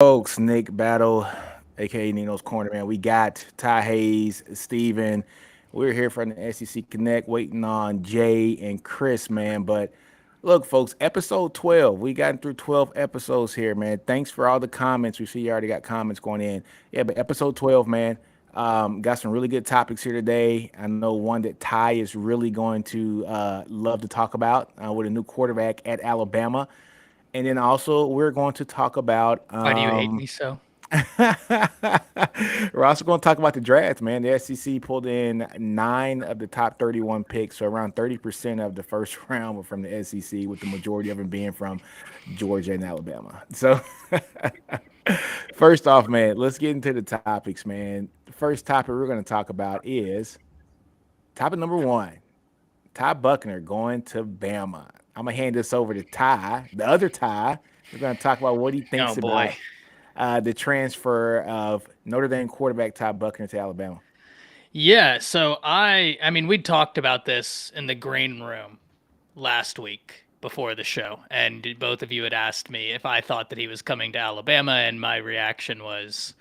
Folks, Nick Battle, aka Nino's Corner, man. We got Ty Hayes, Steven. We're here from the SEC Connect, waiting on Jay and Chris, man. But look, folks, episode 12. We gotten through 12 episodes here, man. Thanks for all the comments. We see you already got comments going in. Yeah, but episode 12, man. Got some really good topics here today. I know one that Ty is really going to love to talk about with a new quarterback at Alabama. And then also, we're going to talk about Why do you hate me so? we're also going to talk about the draft, man. The SEC pulled in 9 of the top 31 picks, so around 30% of the first round were from the SEC, with the majority of them being from Georgia and Alabama. So, first off, man, let's get into the topics, man. The first topic we're going to talk about is topic number one. Ty Buchner going to Bama. I'm gonna hand this over to Ty, the other Ty. We're gonna talk about what he Oh thinks boy. about the transfer of Notre Dame quarterback Ty Buchner to Alabama. Yeah, so I mean we talked about this in the green room last week before the show, and both of you had asked me if I thought that he was coming to Alabama, and my reaction was,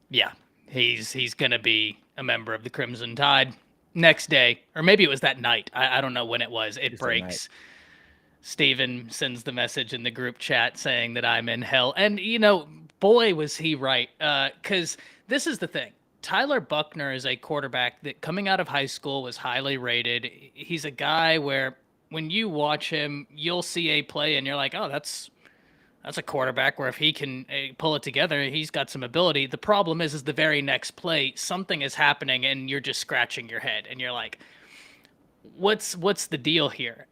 yeah, he's gonna be a member of the Crimson Tide. Next day, or maybe it was that night. I don't know when it was. It Just that night. breaks. Steven sends the message in the group chat saying that I'm in hell. And, you know, boy, was he right. Because this is the thing. Tyler Buchner is a quarterback that coming out of high school was highly rated. He's a guy where when you watch him, you'll see a play and you're like, oh, that's a quarterback where if he can pull it together, he's got some ability. The problem is the very next play, something is happening and you're just scratching your head and you're like, what's the deal here?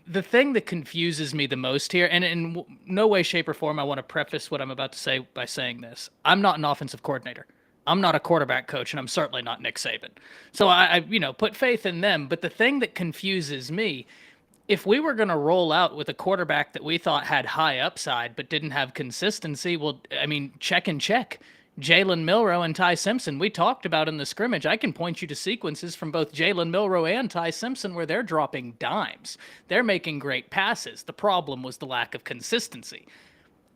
The thing that confuses me the most here, and in no way, shape, or form, I want to preface what I'm about to say by saying this: I'm not an offensive coordinator. I'm not a quarterback coach, and I'm certainly not Nick Saban. So I put faith in them. But the thing that confuses me, if we were going to roll out with a quarterback that we thought had high upside but didn't have consistency, well, I mean, check and check. Jalen Milrow and Ty Simpson, we talked about in the scrimmage. I can point you to sequences from both Jalen Milrow and Ty Simpson where they're dropping dimes. They're making great passes. The problem was the lack of consistency.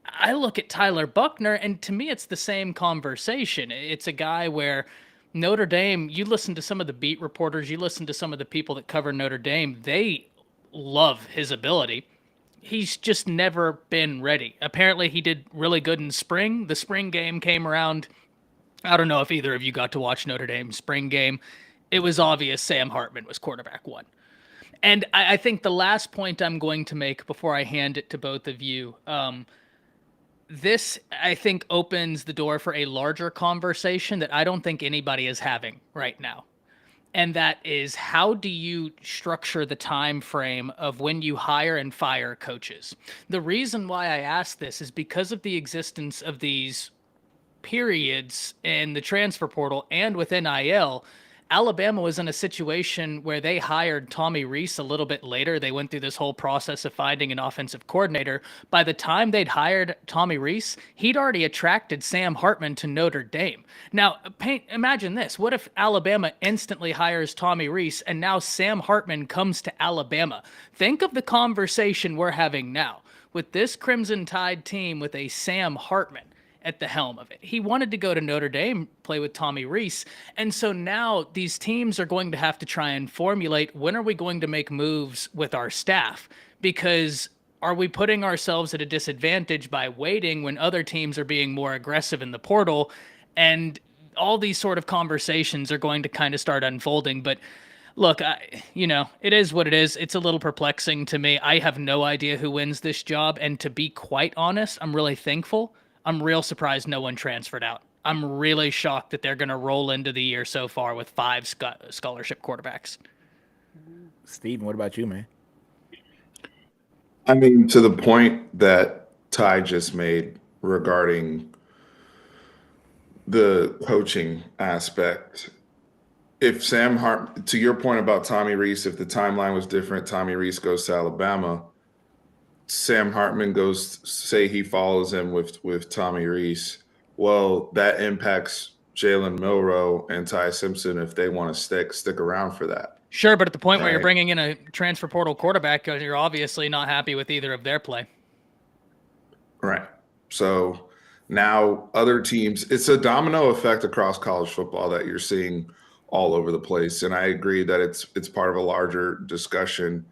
I look at Tyler Buchner, and to me, it's the same conversation. It's a guy where Notre Dame, you listen to some of the beat reporters, you listen to some of the people that cover Notre Dame, they love his ability. He's just never been ready. Apparently, he did really good in spring. The spring game came around. I don't know if either of you got to watch Notre Dame's spring game. It was obvious Sam Hartman was quarterback one. And I think the last point I'm going to make before I hand it to both of you, this I think opens the door for a larger conversation that I don't think anybody is having right now, and that is how do you structure the time frame of when you hire and fire coaches. The reason why I ask this is because of the existence of these periods in the transfer portal and with NIL. Alabama was in a situation where they hired Tommy Rees a little bit later. They went through this whole process of finding an offensive coordinator. By the time they'd hired Tommy Rees, he'd already attracted Sam Hartman to Notre Dame. Now, imagine this. What if Alabama instantly hires Tommy Rees and now Sam Hartman comes to Alabama? Think of the conversation we're having now with this Crimson Tide team with a Sam Hartman at the helm of it. He wanted to go to Notre Dame, play with Tommy Rees. And so now these teams are going to have to try and formulate when are we going to make moves with our staff? Because are we putting ourselves at a disadvantage by waiting when other teams are being more aggressive in the portal? And all these sort of conversations are going to kind of start unfolding. But look, it is what it is. It's a little perplexing to me. I have no idea who wins this job. And to be quite honest, I'm really thankful. I'm real surprised no one transferred out. I'm really shocked that they're going to roll into the year so far with five scholarship quarterbacks. Steven, what about you, man? I mean, to the point that Ty just made regarding the coaching aspect, if Sam Hart, to your point about Tommy Rees, if the timeline was different, Tommy Rees goes to Alabama, Sam Hartman goes, say he follows him with Tommy Rees. Well, that impacts Jalen Milrow and Ty Simpson if they want to stick around for that, Sure, but at the point where you're right? bringing in a transfer portal quarterback, you're obviously not happy with either of their play. Right. So Now, other teams, it's a domino effect across college football that you're seeing all over the place. And I agree that it's part of a larger discussion.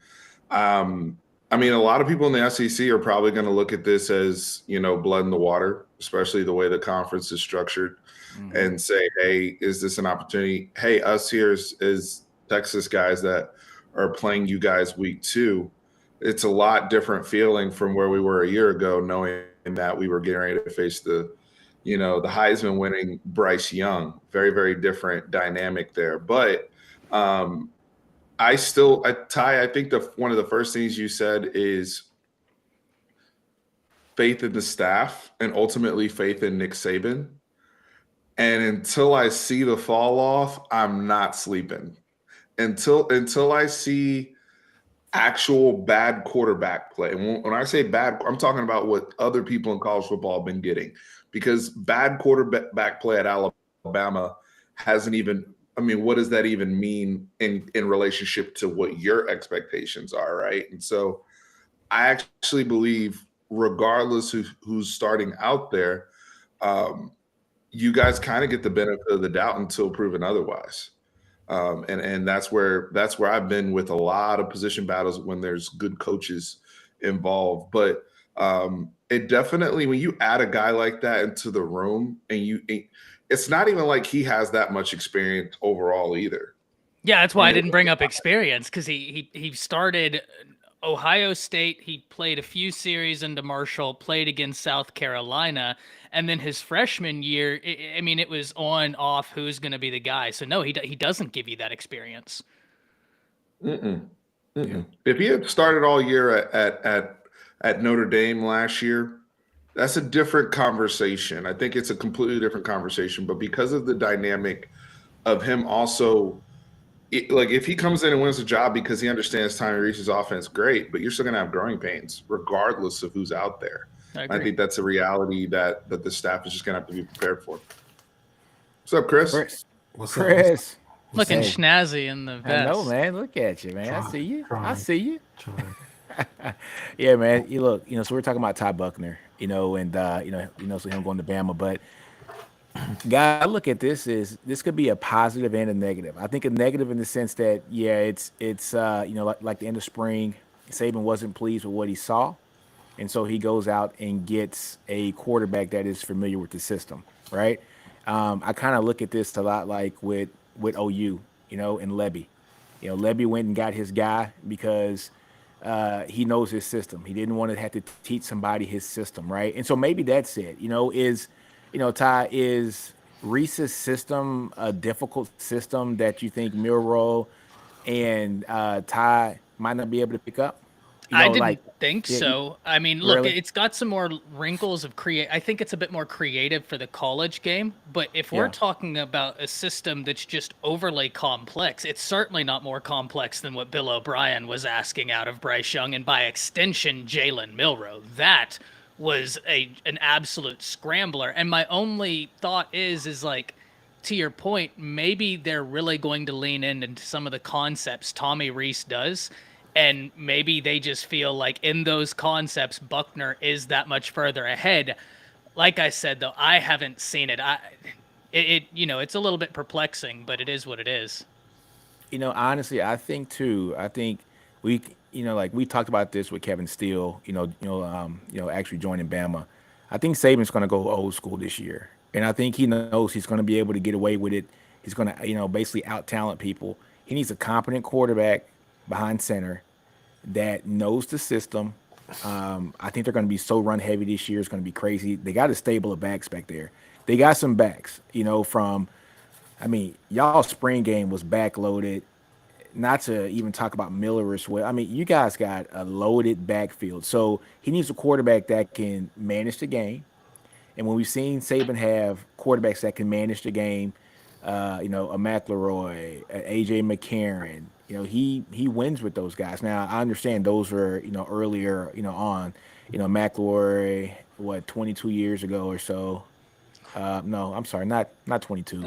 Um, I mean, a lot of people in the SEC are probably going to look at this as, blood in the water, especially the way the conference is structured, Mm-hmm. and say, hey, is this an opportunity? Hey, us here is Texas guys that are playing you guys week 2. It's a lot different feeling from where we were a year ago, knowing that we were getting ready to face the Heisman winning Bryce Young. Very, very different dynamic there. But Ty, I think one of the first things you said is faith in the staff and ultimately faith in Nick Saban. And until I see the fall off, I'm not sleeping. Until I see actual bad quarterback play. And when I say bad, I'm talking about what other people in college football have been getting, because bad quarterback play at Alabama hasn't even. I mean, what does that even mean in relationship to what your expectations are, right? And so, I actually believe, regardless who's starting out there, um, you guys kind of get the benefit of the doubt until proven otherwise. And that's where I've been with a lot of position battles when there's good coaches involved. But it definitely, when you add a guy like that into the room, it's not even like he has that much experience overall either. Yeah, that's I why I mean, didn't bring up experience, because he started Ohio State. He played a few series into Marshall, played against South Carolina, and then his freshman year, I mean, it was on off who's going to be the guy. So no, he doesn't give you that experience. mm-mm, Yeah. mm-mm. If he had started all year at Notre Dame last year, that's a different conversation. I think it's a completely different conversation. But because of the dynamic of him also, like, if he comes in and wins the job because he understands Tommy Reese's offense, great. But you're still going to have growing pains regardless of who's out there. I I agree. think that's a reality that the staff is just going to have to be prepared for. What's up, Chris? Chris, What's up? Chris. What's Looking up? Hey, snazzy in the I know, vest. man. Look at you, man. I Trying, see you. I trying, see you. trying. Yeah, man. You look, so we're talking about Ty Buchner, and so him going to Bama. But guy, I look at this could be a positive and a negative. I think a negative in the sense that, yeah, it's like the end of spring, Saban wasn't pleased with what he saw, and so he goes out and gets a quarterback that is familiar with the system, right? I kind of look at this a lot like with OU, and Lebby. Lebby went and got his guy because he knows his system. He didn't want to have to teach somebody his system, right? And so maybe that's it. Ty, is Reese's system a difficult system that you think Milrow and Ty might not be able to pick up? I Like, didn't think yeah, so. I mean, look, really? it's got some more wrinkles of create. I think it's a bit more creative for the college game, but if we're Yeah. talking about a system that's just overly complex, it's certainly not more complex than what Bill O'Brien was asking out of Bryce Young, and by extension, Jalen Milrow. That was an absolute scrambler. And my only thought is like, to your point, maybe they're really going to lean into some of the concepts Tommy Reese does. And maybe they just feel like in those concepts, Buckner is that much further ahead. Like I said, though, I haven't seen it. It's a little bit perplexing, but it is what it is. Honestly, I think too. I think we, like we talked about this with Kevin Steele. Actually joining Bama. I think Saban's going to go old school this year, and I think he knows he's going to be able to get away with it. He's going to, basically out talent people. He needs a competent quarterback behind center that knows the system. I think they're going to be so run heavy this year. It's going to be crazy. They got a stable of backs back there. They got some backs, from. I mean, y'all spring game was backloaded. Not to even talk about Miller as well. I mean, you guys got a loaded backfield. So he needs a quarterback that can manage the game. And when we've seen Saban have quarterbacks that can manage the game, a McElroy, a AJ McCarron, he wins with those guys. Now I understand those were earlier on, McElroy, what, 22 years ago or so. No, I'm sorry, not 22.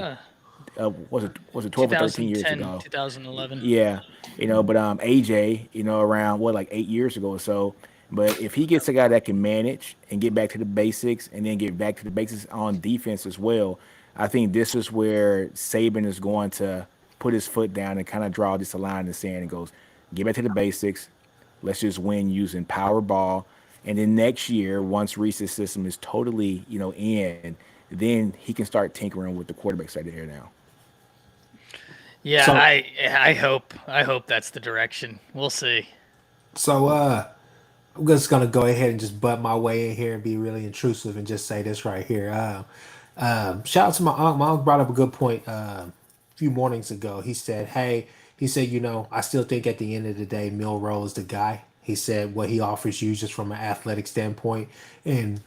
Uh, Was it 12 or 13 years 2010, ago? 2011. Yeah, but AJ, around what, like 8 years ago or so. But if he gets a guy that can manage and get back to the basics and then get back to the basics on defense as well, I think this is where Saban is going to put his foot down and kind of draw this a line in the sand and goes, get back to the basics. Let's just win using power ball. And then next year, once Reese's system is totally, in, then he can start tinkering with the quarterbacks right there now. Yeah, So- I hope that's the direction. We'll see. So I'm just gonna go ahead and just butt my way in here and be really intrusive and just say this right here. Shout out to my aunt. My aunt brought up a good point a few mornings ago. He said, "Hey," he said, I still think at the end of the day, Milroe is the guy." He said what he offers you just from an athletic standpoint and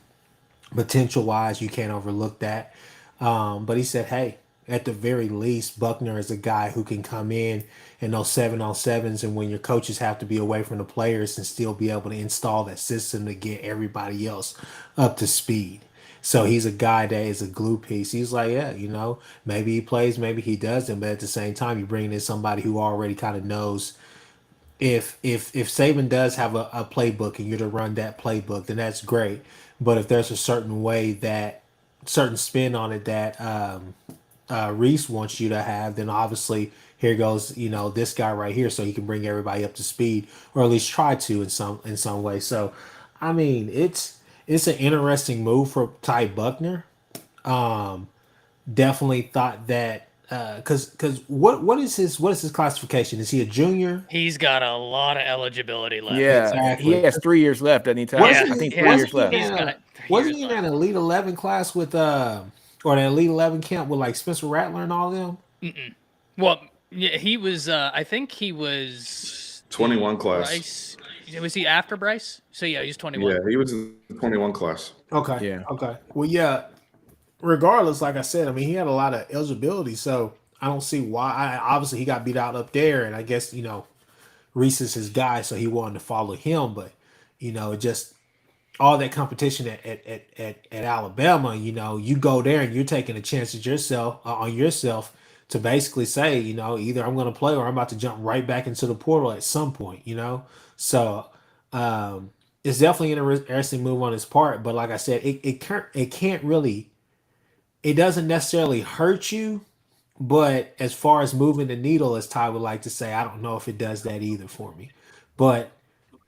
potential wise, you can't overlook that. But he said, hey, at the very least, Buchner is a guy who can come in those 7-on-7s, and when your coaches have to be away from the players and still be able to install that system to get everybody else up to speed. So he's a guy that is a glue piece. He's like, yeah, maybe he plays, maybe he doesn't, but at the same time, you bring in somebody who already kind of knows if Saban does have a playbook and you're to run that playbook, then that's great. But if there's a certain way that certain spin on it that Reese wants you to have, then obviously here goes this guy right here, so he can bring everybody up to speed, or at least try to in some way. So, I mean, it's an interesting move for Ty Buchner. Definitely thought that because what is his classification? Is he a junior? He's got a lot of eligibility left. Yeah, Exactly. he has 3 years left, doesn't he, Ty? Wasn't I he- think yeah, 3 years left. he's got 3 Wasn't years he in left. that Elite 11 class with or that Elite 11 camp with like Spencer Rattler and all them? Well, yeah, he was. I think he was 21 class. Bryce. Was he after Bryce? So yeah, he's 21. Yeah, he was in the 21 class. Okay. Yeah. Okay. Well, yeah. Regardless, like I said, I mean, he had a lot of eligibility, so I don't see why. Obviously, he got beat out up there, and I guess Reese is his guy, so he wanted to follow him. But it just all that competition at Alabama. You go there and you're taking a chance at yourself on yourself to basically say, either I'm going to play or I'm about to jump right back into the portal at some point. So it's definitely an interesting move on his part. But like I said, it can't really. It doesn't necessarily hurt you, but as far as moving the needle, as Ty would like to say, I don't know if it does that either for me. But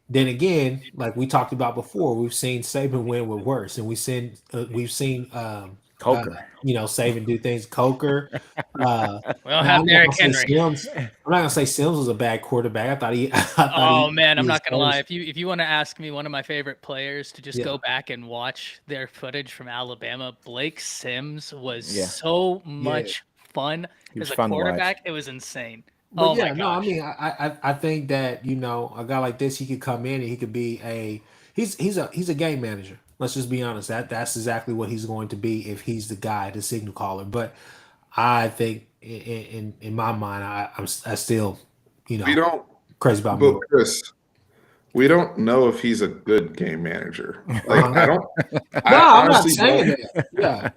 then again, like we talked about before, we've seen Saban win with worse, and we've seen Coker. Saban do things. Coker. We don't Now, have I'm not Derrick gonna say Henry. Sims. I'm not gonna say Sims was a bad quarterback. I thought he. Oh man, I'm he not was gonna lie. close. If you want to ask me one of my favorite players to just Yeah. go back and watch their footage from Alabama, Blake Sims was Yeah. so much fun was as a fun to watch. quarterback. It was insane. But Oh yeah, my no, I gosh. mean, I think that a guy like this, he could come in and he could be he's a game manager. Let's just be honest. That's exactly what he's going to be if he's the guy, the signal caller. But I think in my mind, I still We don't, crazy about but Miller. Chris, we don't know if he's a good game manager. Like I don't. No, I I'm not honestly saying don't. that. Yeah,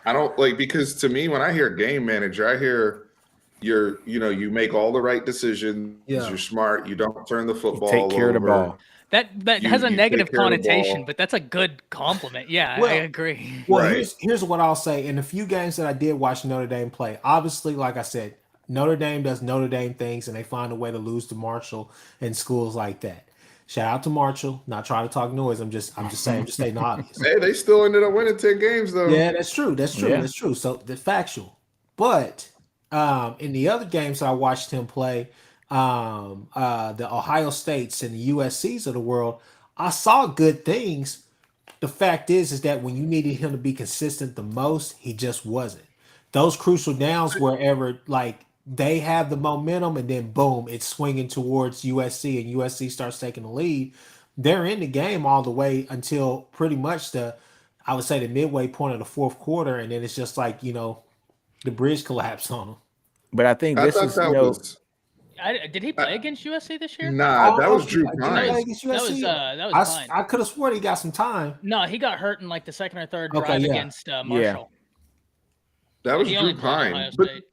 I don't like because to me when I hear game manager, I hear you make all the right decisions. Yeah. You're smart. You don't turn the football Take care of the over. ball. That You- has a you take negative care of the connotation, ball. but that's a good compliment. Yeah, Well- I agree. Well, Right. here's what I'll say. In the few games that I did watch Notre Dame play, obviously, like I said, Notre Dame does Notre Dame things, and they find a way to lose to Marshall and schools like that. Shout out to Marshall. Not trying to talk noise. I'm just saying, I'm just stating the obvious. Hey, they still ended up winning 10 games though. Yeah, that's true. That's true. Yeah. That's true. So the factual. But in the other games I watched him play, the Ohio States and the USCs of the world, I saw good things. The fact is that when you needed him to be consistent the most, he just wasn't. Those crucial downs wherever like they have the momentum and then boom, it's swinging towards USC and USC starts taking the lead. They're in the game all the way until pretty much I would say the midway point of the fourth quarter, and then it's just like the bridge collapsed on them. But I think I this thought is, that was Did he play against USC this year? nah. That was Drew Did he Pine. play against That was USC? that was fine. I could have sworn he got some time. No, he got hurt in like the second or third Okay, drive yeah. against Marshall. That was He Drew only played Ohio Pine. But State.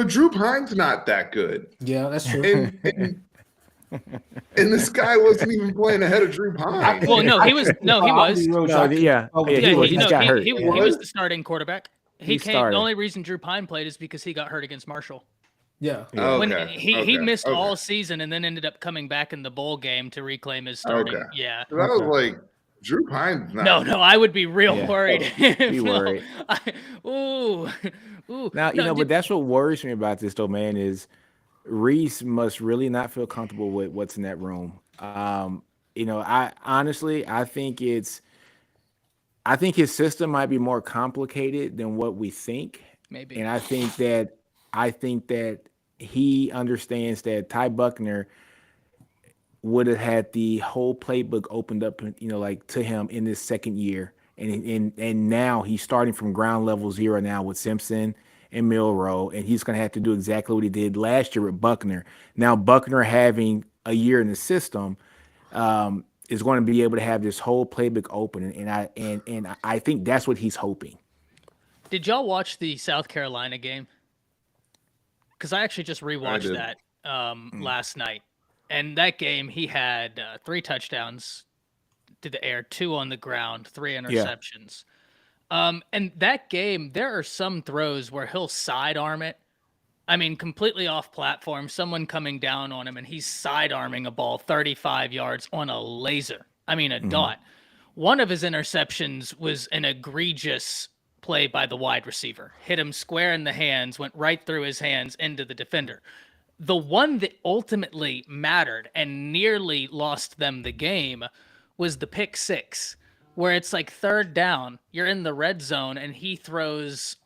Drew Pine's not that good. Yeah, that's true. And And this guy wasn't even playing ahead of Drew Pine. Well, no, he was. No, he was. No, yeah, Yeah, he was. he He just got hurt. he was the starting quarterback. He The started. only reason Drew Pine played is because he got hurt against Marshall. Yeah. When Okay. he missed okay. all season and then ended up coming back in the bowl game to reclaim his starting. Okay. Yeah. So that was like Drew Pine's not. No, I would be real Yeah. worried. Be worried. Ooh. Now, No, but that's what worries me about this, though, man, is Reese must really not feel comfortable with what's in that room. I honestly, I think his system might be more complicated than what we think. maybe. And I think that he understands that Ty Buckner would have had the whole playbook opened up, like to him in this second year. And now he's starting from ground level zero now with Simpson and Milrow, and he's going to have to do exactly what he did last year with Buckner. Now Buckner having a year in the system, is going to be able to have this whole playbook open, and I think that's what he's hoping. Did y'all watch the South Carolina game? Because I actually just rewatched did. that last night. And that game, he had 3 touchdowns to the air, 2 on the ground, 3 interceptions. And that game, there are some throws where he'll sidearm it. I mean, completely off platform, someone coming down on him, and he's sidearming a ball 35 yards on a laser. I mean, a dot. One of his interceptions was an egregious play by the wide receiver. Hit him square in the hands, went right through his hands into the defender. The one that ultimately mattered and nearly lost them the game was the pick 6, where it's like 3rd down, you're in the red zone, and he throws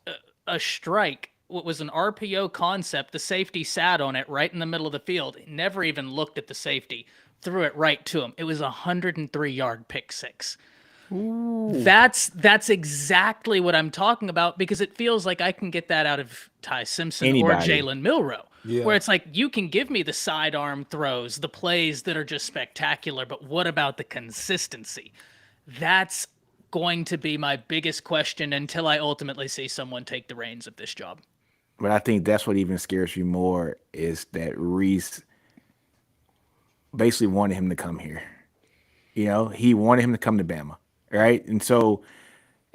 a strike. What was an RPO concept, the safety sat on it right in the middle of the field, never even looked at the safety, threw it right to him. It was a 103-yard pick 6. That's exactly what I'm talking about, because it feels like I can get that out of Ty Simpson or Anybody. Jalen Milrow. Yeah. Where it's like, you can give me the sidearm throws, the plays that are just spectacular, but what about the consistency? That's going to be my biggest question until I ultimately see someone take the reins of this job. But I think that's what even scares me more is that Reese basically wanted him to come here. He wanted him to come to Bama, right? And so,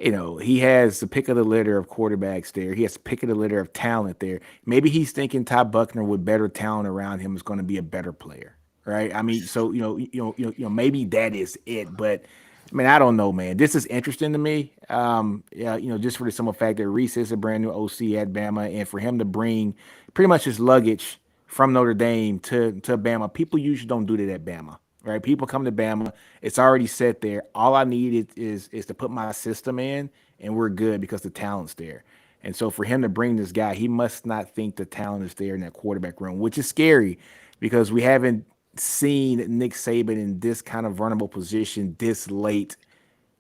he has the pick of the litter of quarterbacks there. He has the pick of the litter of talent there. Maybe he's thinking Ty Buckner with better talent around him is going to be a better player, right? I mean, so maybe that is it. But I mean, I don't know, man. This is interesting to me. Just for the simple fact that Reese is a brand new OC at Bama, and for him to bring pretty much his luggage from Notre Dame to Bama, people usually don't do that at Bama. Right, people come to Bama. It's already set there. All I need is to put my system in, and we're good because the talent's there. And so for him to bring this guy, he must not think the talent is there in that quarterback room, which is scary because we haven't seen Nick Saban in this kind of vulnerable position this late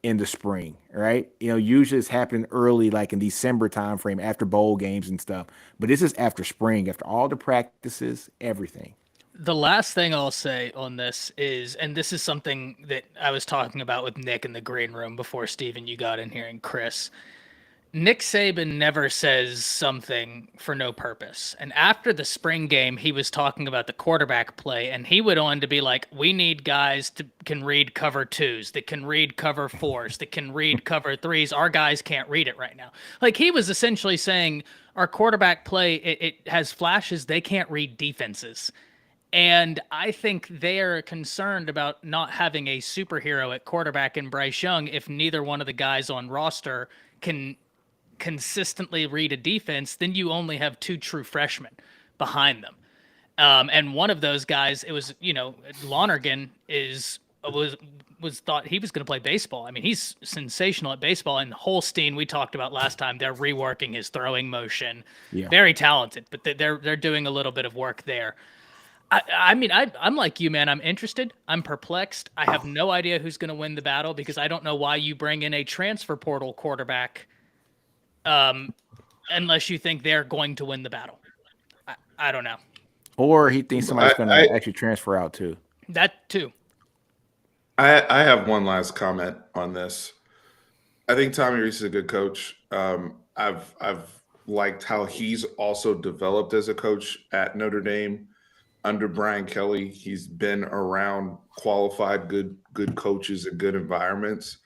in the spring, right? Usually it's happening early, like in December timeframe after bowl games and stuff. But this is after spring, after all the practices, everything. The last thing I'll say on this is, and this is something that I was talking about with Nick in the green room before, Steven, you got in here, and Chris. Nick Saban never says something for no purpose. And after the spring game, he was talking about the quarterback play, and he went on to be like, we need guys that can read cover 2s, that can read cover 4s, that can read cover 3s. Our guys can't read it right now. Like, he was essentially saying our quarterback play, it has flashes. They can't read defenses. And I think they are concerned about not having a superhero at quarterback in Bryce Young if neither one of the guys on roster can consistently read a defense. Then you only have 2 true freshmen behind them. And one of those guys, it was, Lonergan was thought he was going to play baseball. I mean, he's sensational at baseball. And Holstein, we talked about last time, they're reworking his throwing motion. Yeah. Very talented, but they're doing a little bit of work there. I mean, I'm like you, man. I'm interested. I'm perplexed. I have no idea who's going to win the battle because I don't know why you bring in a transfer portal quarterback unless you think they're going to win the battle. I don't know. Or he thinks somebody's going to actually transfer out too. That too. I have one last comment on this. I think Tommy Rees is a good coach. I've liked how he's also developed as a coach at Notre Dame. under Brian Kelly, he's been around qualified, good coaches and good environments.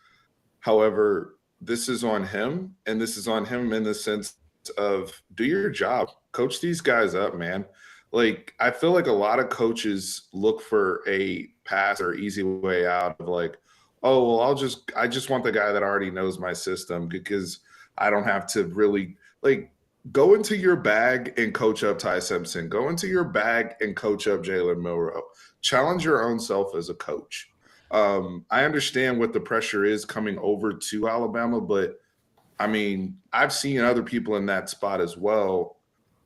However, this is on him, and this is on him in the sense of do your job, coach these guys up, man. Like I feel like a lot of coaches look for a pass or easy way out of like, oh well, I just want the guy that already knows my system because I don't have to really like go into your bag and coach up Ty Simpson. Go into your bag and coach up Jalen Milroe. Challenge your own self as a coach. I understand what the pressure is coming over to Alabama, but I mean, I've seen other people in that spot as well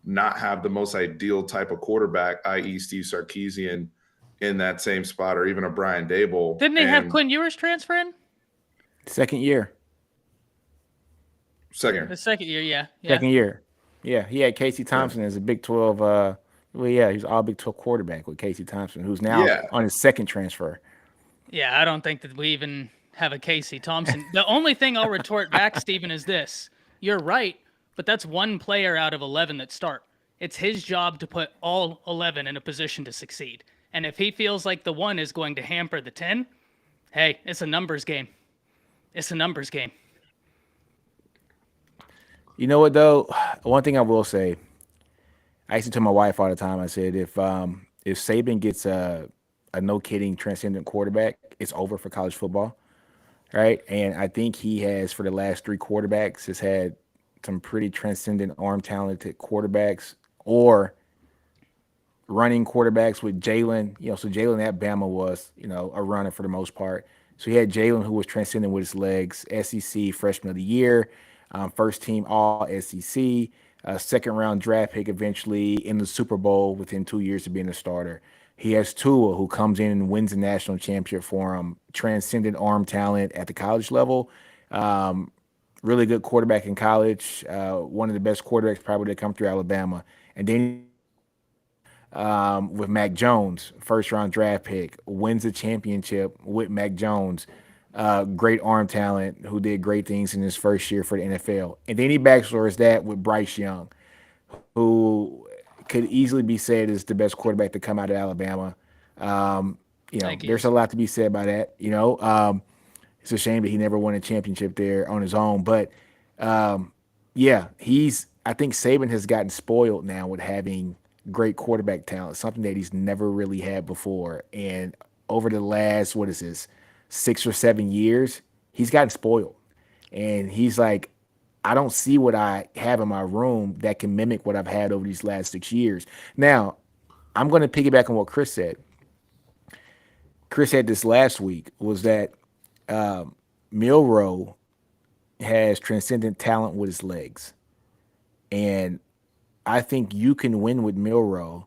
not have the most ideal type of quarterback, i.e., Steve Sarkisian, in that same spot, or even a Brian Dable. Didn't they have Quinn Ewers transfer in? Second year. The second year, yeah. Second year. Yeah, he had Casey Thompson as a Big 12. He was all Big 12 quarterback with Casey Thompson, who's now on his second transfer. Yeah, I don't think that we even have a Casey Thompson. The only thing I'll retort back, Stephen, is this. You're right, but that's one player out of 11 that start. It's his job to put all 11 in a position to succeed. And if he feels like the one is going to hamper the 10, hey, it's a numbers game. It's a numbers game. You know what, though? One thing I will say, I used to tell my wife all the time, I said, if Saban gets a no-kidding transcendent quarterback, it's over for college football, right? And I think he has, for the last three quarterbacks, has had some pretty transcendent arm-talented quarterbacks or running quarterbacks with Jalen. So Jalen at Bama was, a runner for the most part. So he had Jalen, who was transcendent with his legs, SEC Freshman of the Year, first team All SEC, second-round draft pick eventually in the Super Bowl within 2 years of being a starter. He has Tua, who comes in and wins the national championship for him, transcendent arm talent at the college level. Really good quarterback in college, one of the best quarterbacks probably to come through Alabama. And then with Mac Jones, first-round draft pick, wins the championship with Mac Jones, great arm talent who did great things in his first year for the NFL. And then he backstores that with Bryce Young, who could easily be said is the best quarterback to come out of Alabama. There's a lot to be said by that. It's a shame that he never won a championship there on his own. But I think Saban has gotten spoiled now with having great quarterback talent, something that he's never really had before. And over the last, 6 or 7 years, he's gotten spoiled. And he's like, I don't see what I have in my room that can mimic what I've had over these last 6 years. Now, I'm going to piggyback on what Chris said. Chris said this last week was that Milroe has transcendent talent with his legs. And I think you can win with Milroe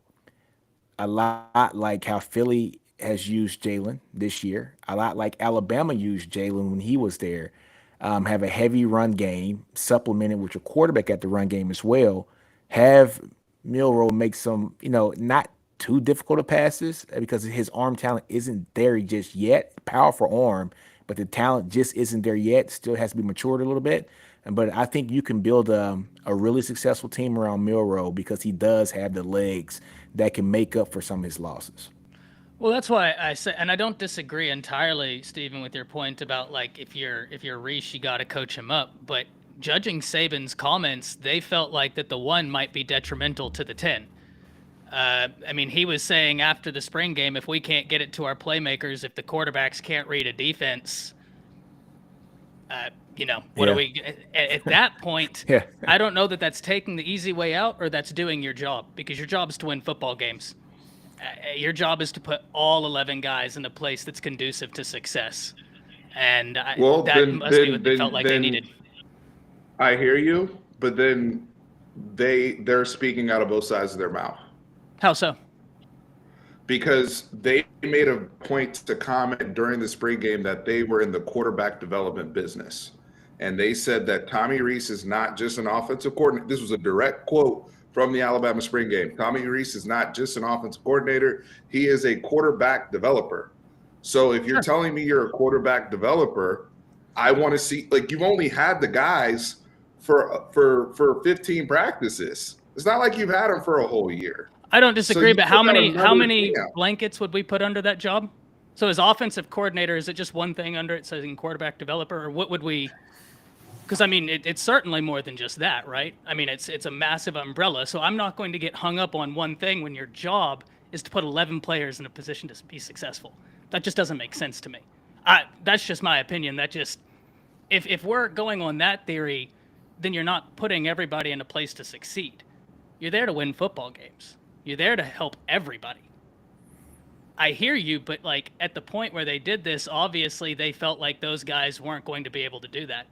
a lot like how Philly has used Jalen this year, a lot like Alabama used Jalen when he was there. Have a heavy run game, supplemented with your quarterback at the run game as well. Have Milroe make some, not too difficult of passes because his arm talent isn't there just yet. Powerful arm, but the talent just isn't there yet. Still has to be matured a little bit. But I think you can build a really successful team around Milroe because he does have the legs that can make up for some of his losses. Well, that's why I say, and I don't disagree entirely, Stephen, with your point about like if you're Reese, you got to coach him up. But judging Saban's comments, they felt like that the 1 might be detrimental to the 10. He was saying after the spring game, if we can't get it to our playmakers, if the quarterbacks can't read a defense, what do we at that point? I don't know that that's taking the easy way out or that's doing your job, because your job is to win football games. Your job is to put all 11 guys in a place that's conducive to success. And that must be what they felt like they needed. I hear you, but then they're speaking out of both sides of their mouth. How so? Because they made a point to comment during the spring game that they were in the quarterback development business. And they said that Tommy Reese is not just an offensive coordinator. This was a direct quote from the Alabama spring game. Tommy Reese is not just an offensive coordinator. He is a quarterback developer. So if you're telling me you're a quarterback developer, I want to see, like, you've only had the guys for 15 practices. It's not like you've had them for a whole year. I don't So disagree, you but still got how another thing many out. blankets would we put under that job? So as offensive coordinator, is it just one thing under it saying quarterback developer, or what would we? Because I mean, it's certainly more than just that, right? I mean, it's a massive umbrella. So I'm not going to get hung up on one thing when your job is to put 11 players in a position to be successful. That just doesn't make sense to me. That's just my opinion. That just if we're going on that theory, then you're not putting everybody in a place to succeed. You're there to win football games. You're there to help everybody. I hear you, but like at the point where they did this, obviously they felt like those guys weren't going to be able to do that.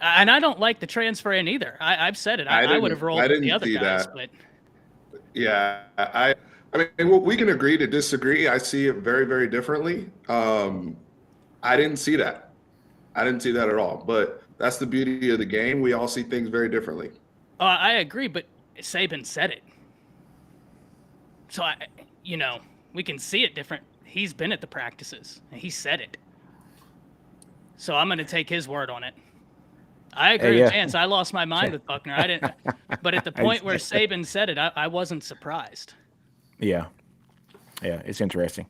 And I don't like the transfer in either. I've said it. I would have rolled I with the didn't other see guys, that. but Yeah, I mean, well, we can agree to disagree. I see it very, very differently. I didn't see that. I didn't see that at all. But that's the beauty of the game. We all see things very differently. I agree. But Saban said it, so we can see it different. He's been at the practices and he said it, so I'm going to take his word on it. I agree Hey, with yeah. Chance. I lost my mind with Buckner. I didn't, but at the I- point where Saban said it, I wasn't surprised. yeah, yeah, it's interesting.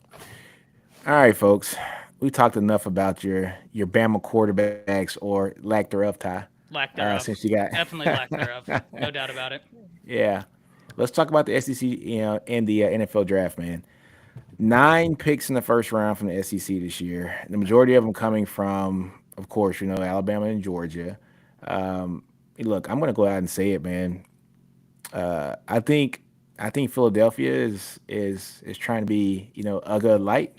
All right, folks, we talked enough about your Bama quarterbacks or lack thereof, Ty. Lack thereof. Since you got Definitely lack thereof. No doubt about it. yeah, let's talk about the SEC, and the NFL draft, man. 9 picks in the first round from the SEC this year. The majority of them coming from, of course, Alabama and Georgia. Look, I'm gonna go out and say it, man. I think Philadelphia is trying to be Uga light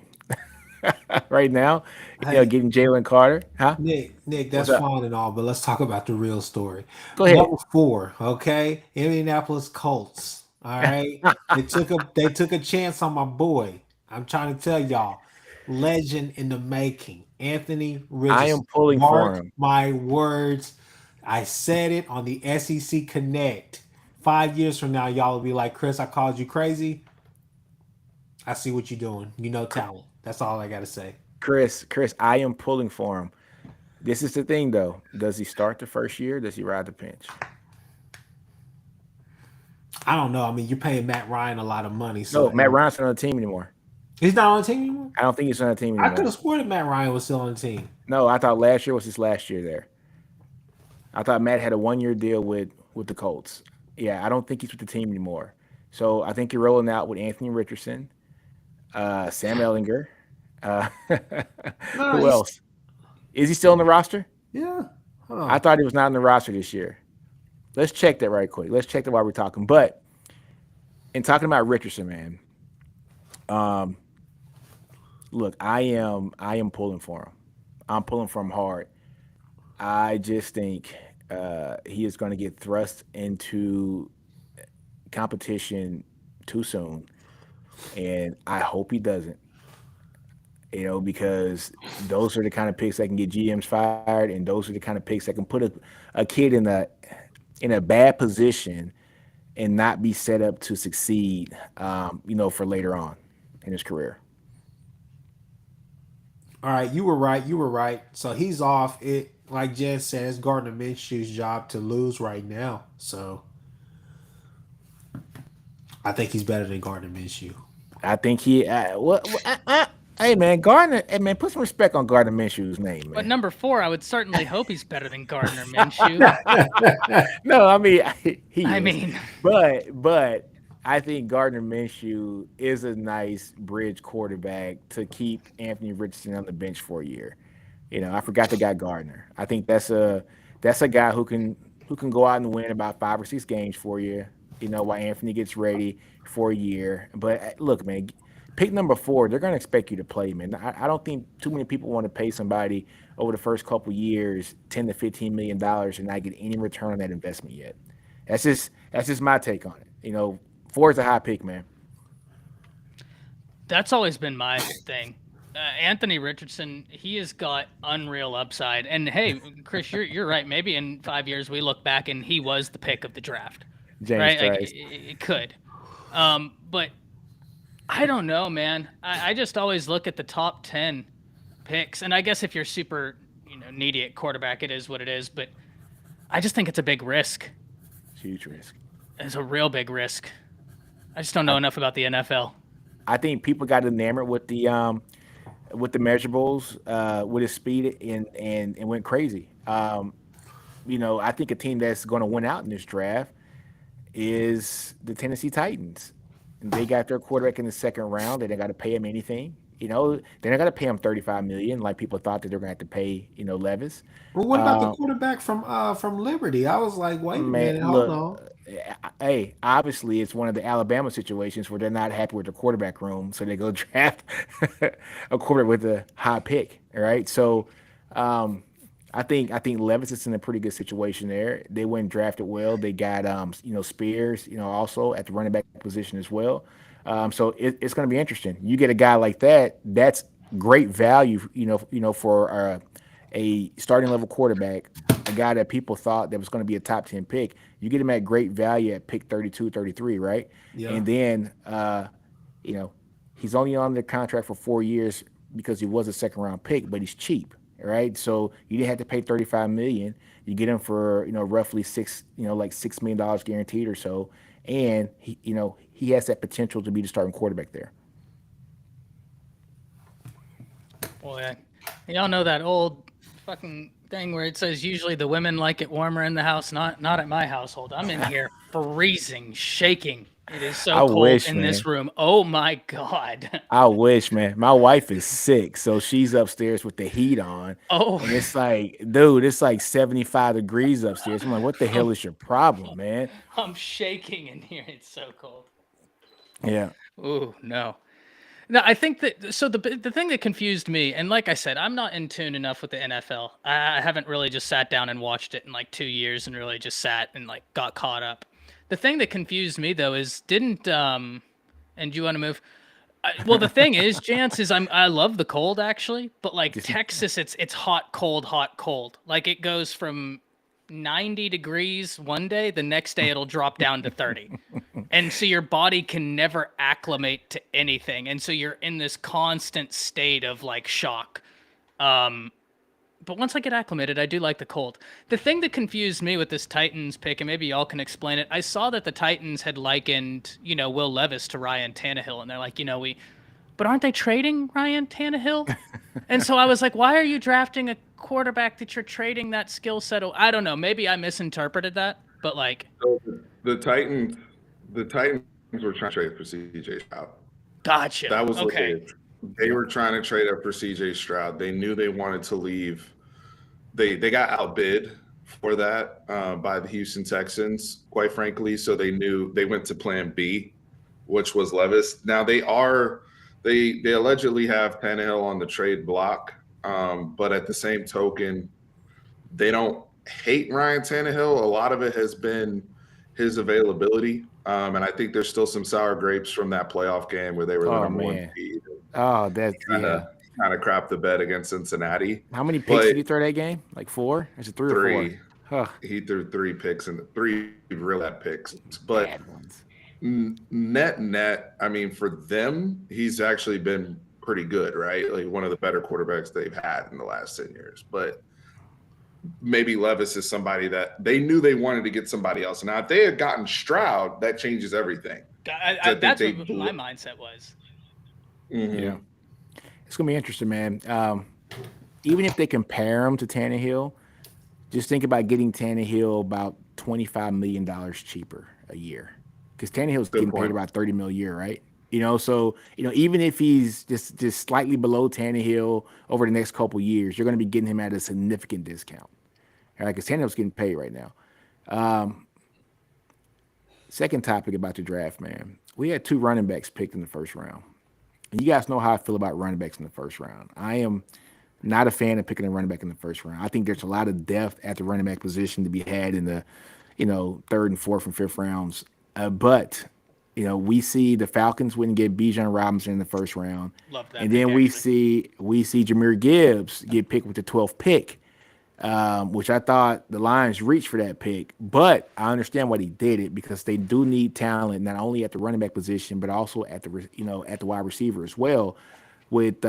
right now. Hey, Getting Jalen Carter, huh? Nick, What's that's up? fine and all, but let's talk about the real story. Go ahead. Number 4, okay, Indianapolis Colts. All right, they took a chance on my boy. I'm trying to tell y'all, legend in the making, Anthony I am Richardson. pulling for Mark him. my words. I said it on the SEC Connect. 5 years from now, y'all will be like, Chris, I called you crazy. I see what you're doing. You know talent. That's all I gotta say. Chris, I am pulling for him. This is the thing, though. Does he start the first year? Does he ride the bench? I don't know. I mean, you're paying Matt Ryan a lot of money, so No, Matt Ryan's not on the team anymore. he's not on the team anymore. I don't think he's on the team I could anymore. have sworn that Matt Ryan was still on the team. No, I thought last year was his last year there. I thought Matt had a 1-year deal with the Colts. Yeah, I don't think he's with the team anymore. So I think you're rolling out with Anthony Richardson, Sam Ellinger. Uh, No, who he's else? Is he still on the roster? yeah. Hold I on. thought he was not on the roster this year. Let's check that right quick. Let's check that while we're talking. But in talking about Richardson, man, look, I am pulling for him. I'm pulling for him hard. I just think he is going to get thrust into competition too soon, and I hope he doesn't. Because those are the kind of picks that can get GMs fired, and those are the kind of picks that can put a kid in a bad position and not be set up to succeed, for later on in his career. All right, you were right. You were right. So he's off. It like Jen said, it's Gardner Minshew's job to lose right now. So I think he's better than Gardner Minshew. I think he. Hey man, Gardner. Hey man, put some respect on Gardner Minshew's name, But man. number 4, I would certainly hope he's better than Gardner Minshew. No, I mean he I is, mean, but I think Gardner Minshew is a nice bridge quarterback to keep Anthony Richardson on the bench for a year. I forgot the guy Gardner. I think that's a guy who can go out and win about 5 or 6 games for you. While Anthony gets ready for a year. But look, man, pick number 4. They're going to expect you to play, man. I don't think too many people want to pay somebody over the first couple years $10 to $15 million and not get any return on that investment yet. That's just my take on it. 4 is a high pick, man. that's always been my thing. Anthony Richardson, he has got unreal upside. And hey, Chris, you're right. Maybe in 5 years we look back and he was the pick of the draft, James right? Like Trice. it could, but I don't know, man. I just always look at the top 10 picks, and I guess if you're super, needy at quarterback, it is what it is. But I just think it's a big risk. Huge risk. It's a real big risk. I just don't know enough about the NFL. I think people got enamored with the measurables, with his speed and went crazy. I think a team that's going to win out in this draft is the Tennessee Titans. And they got their quarterback in the second round. They didn't got to pay him anything. They're not going to pay him 35 million like people thought that they're going to have to pay. Levis. Well, what about the quarterback from Liberty? I was like, wait a Man, minute, hold look, on. hey, obviously it's one of the Alabama situations where they're not happy with the quarterback room, so they go draft a quarterback with a high pick. All right, so um, I think Levis is in a pretty good situation there. They went and drafted well. They got Spears, also at the running back position as well. So it's going to be interesting. You get a guy like that. That's great value. For a starting level quarterback, a guy that people thought that was going to be a top 10 pick. You get him at great value at pick 32, 33, right? Yeah. And then you know, he's only on the contract for 4 years because he was a second round pick, but he's cheap, right? So you didn't have to pay 35 million. You get him for roughly like $6 million guaranteed or so, and he has that potential to be the starting quarterback there. Boy, y'all know that old fucking thing where it says usually the women like it warmer in the house, not at my household. I'm in here freezing, shaking. It is I so cold wish, in this man. room. Oh my god. I wish, man. My wife is sick, so she's upstairs with the heat on, Oh, and it's like, dude, it's like 75 degrees upstairs. I'm like, what the hell I'm, is your problem, man? I'm shaking in here. It's so cold. Yeah. Ooh, no. No, I think that so the thing that confused me, and like I said, I'm not in tune enough with the NFL. I haven't really just sat down and watched it in like 2 years and really just sat and like got caught up. The thing that confused me though is didn't and do you want to move? Well, the thing is, Jance is I love the cold actually, but like Just Texas, it's hot, cold, hot, cold. Like it goes from 90 degrees one day, the next day it'll drop down to 30. And so your body can never acclimate to anything. And so you're in this constant state of like shock. Um, but once I get acclimated, I do like the cold. The thing that confused me with this Titans pick, and maybe y'all can explain it, I saw that the Titans had likened, Will Levis to Ryan Tannehill. And they're like, but aren't they trading Ryan Tannehill? And so I was like, why are you drafting a quarterback that you're trading that skill set? I don't know. Maybe I misinterpreted that, but like, So the Titans, the Titans were trying to trade for CJ Stroud. gotcha. That was what Okay. they were trying to trade up for CJ Stroud. They knew they wanted to leave. They got outbid for that by the Houston Texans, quite frankly. So they knew they went to Plan B, which was Levis. Now they allegedly have Tannehill on the trade block, but at the same token, they don't hate Ryan Tannehill. A lot of it has been his availability, and I think there's still some sour grapes from that playoff game where they were the oh number one man. seed. Oh, that's Kind yeah. of kind of crap the bed against Cincinnati. How many picks But did he throw that game? Like four? Is it three or four? three, Huh, he threw three picks and three real bad picks. But bad ones. net, I mean, for them, he's actually been pretty good, right? Like one of the better quarterbacks they've had in the last 10 years. But maybe Levis is somebody that they knew they wanted to get somebody else. Now, if they had gotten Stroud, that changes everything. That's what my mindset was. Mm-hmm. Yeah. It's gonna be interesting, man. Even if they compare him to Tannehill, just think about getting Tannehill about $25 million cheaper a year, because Tannehill's Good getting paid point. about 30 mil a year, right? So even if he's just slightly below Tannehill over the next couple years, you're going to be getting him at a significant discount, all right? Because Tannehill's getting paid right now. Second topic about the draft, man. We had two running backs picked in the first round. And you guys know how I feel about running backs in the first round. I am not a fan of picking a running back in the first round. I think there's a lot of depth at the running back position to be had in the, third and fourth and fifth rounds. But we see the Falcons wouldn't get Bijan Robinson in the first round, Love that and pick, then we actually. see Jameer Gibbs get picked with the 12th pick, which I thought the Lions reached for that pick. But I understand why they did it, because they do need talent not only at the running back position but also at the wide receiver as well, with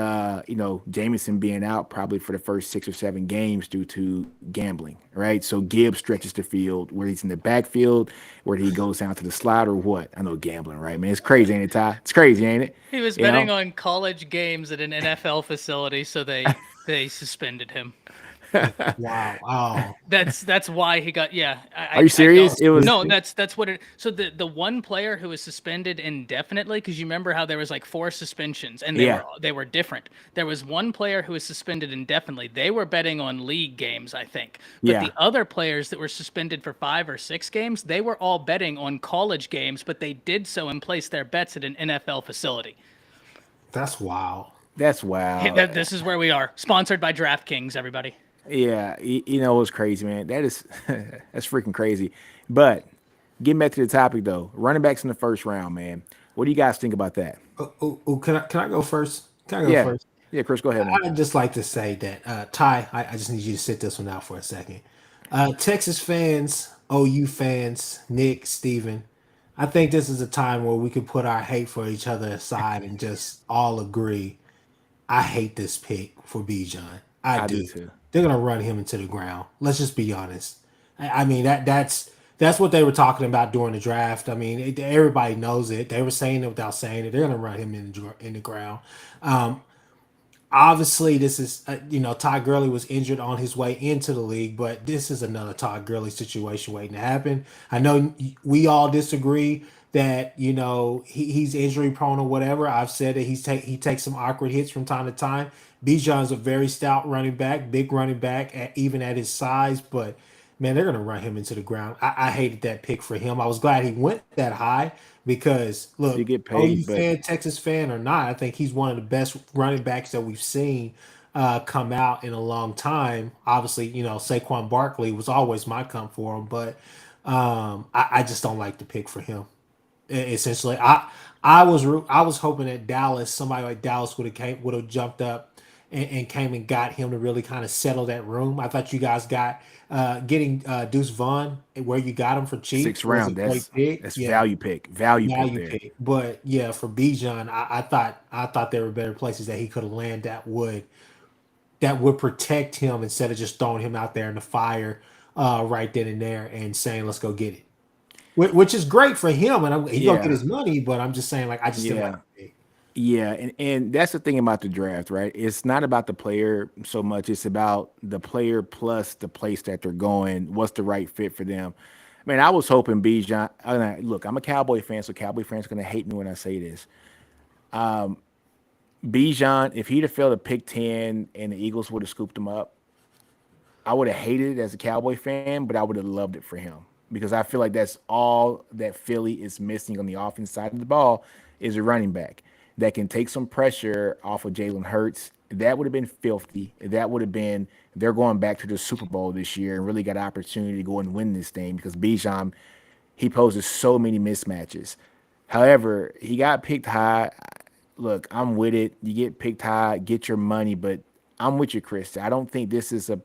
Jameson being out probably for the first 6 or 7 games due to gambling, right? So Gibbs stretches the field where he's in the backfield, where he goes down to the slot or what? I know gambling, right, man? It's crazy, ain't it, Ty? It's crazy, ain't it? He was You betting know? on college games at an NFL facility, so they suspended him. Wow. Oh, That's why he got. Yeah, Are you I serious? don't. It was No, that's what it. So the one player who was suspended indefinitely, because you remember how there was like 4 suspensions and yeah, they were different. There was one player who was suspended indefinitely. They were betting on league games, I think. But yeah. the other players that were suspended for 5 or 6 games, they were all betting on college games, but they did so and placed their bets at an NFL facility. that's wild. That's Hey, wild. this is where we are. Sponsored by DraftKings, everybody. Yeah, what's crazy, man? That is that's freaking crazy. But getting back to the topic though, running backs in the first round, man. What do you guys think about that? Can I go first? Can I go Yeah, first? yeah, Chris, go ahead, man. I'd just like to say that Ty, I just need you to sit this one out for a second. Texas fans, OU fans, Nick, Steven, I think this is a time where we could put our hate for each other aside and just all agree. I hate this pick for Bijan. I I do do. too. They're gonna run him into the ground. Let's just be honest. I mean that's what they were talking about during the draft. I mean, everybody knows it. They were saying it without saying it. They're gonna run him in the ground. Um, Obviously this is Todd Gurley was injured on his way into the league, but this is another Todd Gurley situation waiting to happen. I know we all disagree that he's injury prone or whatever. I've said that he takes some awkward hits from time to time. Bijan's a very stout running back, big running back, even at his size, but man, they're gonna run him into the ground. I hated that pick for him. I was glad he went that high because You look, get OU paid, but fan, Texas fan or not, I think he's one of the best running backs that we've seen come out in a long time. Obviously, Saquon Barkley was always my come for him, but I just don't like the pick for him. Essentially, I was hoping that Dallas, somebody like Dallas would have jumped up and came and got him to really kind of settle that room. I thought you guys got getting Deuce Vaughn where you got him for cheap sixth was a round, great pick. that's Yeah, value pick value there. pick. But yeah, for Bijan, I thought there were better places that he could have landed that would protect him instead of just throwing him out there in the fire right then and there and saying let's go get it. Which is great for him, and he's gonna get Yeah, his money. But I'm just saying, like, I just didn't like yeah. the pick. Yeah, and that's the thing about the draft, right? It's not about the player so much. It's about the player plus the place that they're going. What's the right fit for them? Man, I was hoping Bijan. Look, I'm a Cowboy fan, so Cowboy fans gonna hate me when I say this. Bijan, if he'd have failed to pick 10 and the Eagles would have scooped him up, I would have hated it as a Cowboy fan, but I would have loved it for him because I feel like that's all that Philly is missing on the offense side of the ball is a running back that can take some pressure off of Jalen Hurts. That would have been filthy. That would have been they're going back to the Super Bowl this year and really got an opportunity to go and win this thing because Bijan he poses so many mismatches. However, he got picked high. Look, I'm with it. You get picked high, get your money, but I'm with you, Chris. I don't think this is a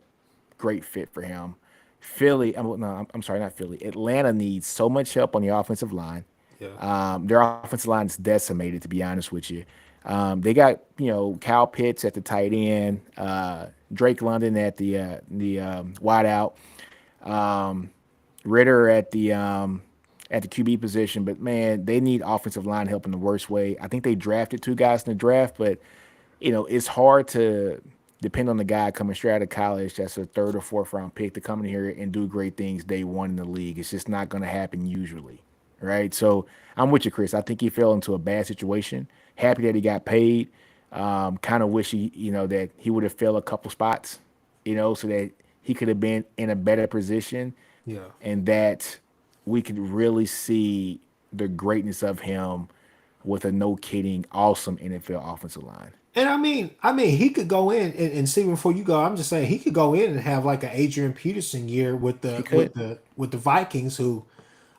great fit for him. Philly, no, I'm sorry, not Philly. Atlanta needs so much help on the offensive line. Yeah, Their offensive line is decimated, to be honest with you. They got Kyle Pitts at the tight end, Drake London at the wideout, Ritter at the QB position. But man, they need offensive line help in the worst way. I think they drafted 2 guys in the draft, but it's hard to depend on the guy coming straight out of college that's a third or fourth round pick to come in here and do great things day one in the league. It's just not going to happen usually, right? So I'm with you, Chris. I think he fell into a bad situation. Happy that he got paid. Kind of wish that he would have fell a couple spots, so that he could have been in a better position yeah. and that we could really see the greatness of him with a no kidding awesome NFL offensive line. And I mean, he could go in and see before you go. I'm just saying he could go in and have like an Adrian Peterson year with He the could. Vikings, who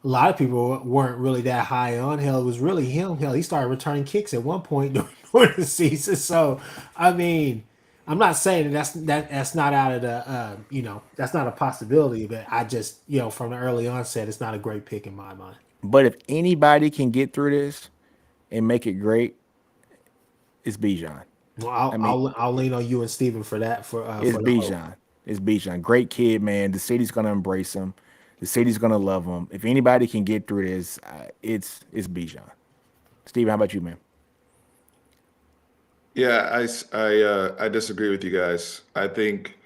a lot of people weren't really that high on. Hell, it was really him. Hell, he started returning kicks at one point during the season. So, I mean, I'm not saying that's not out of the that's not a possibility. But I just from the early onset, it's not a great pick in my mind. But if anybody can get through this and make it great, it's Bijan. Well, I mean, I'll lean on you and Steven for that it's for the hope. Bijan. It's Bijan. Great kid, man. The city's gonna embrace him. The city's gonna love him. If anybody can get through this, it's Bijan. Steven, how about you, man? Yeah, I disagree with you guys. I think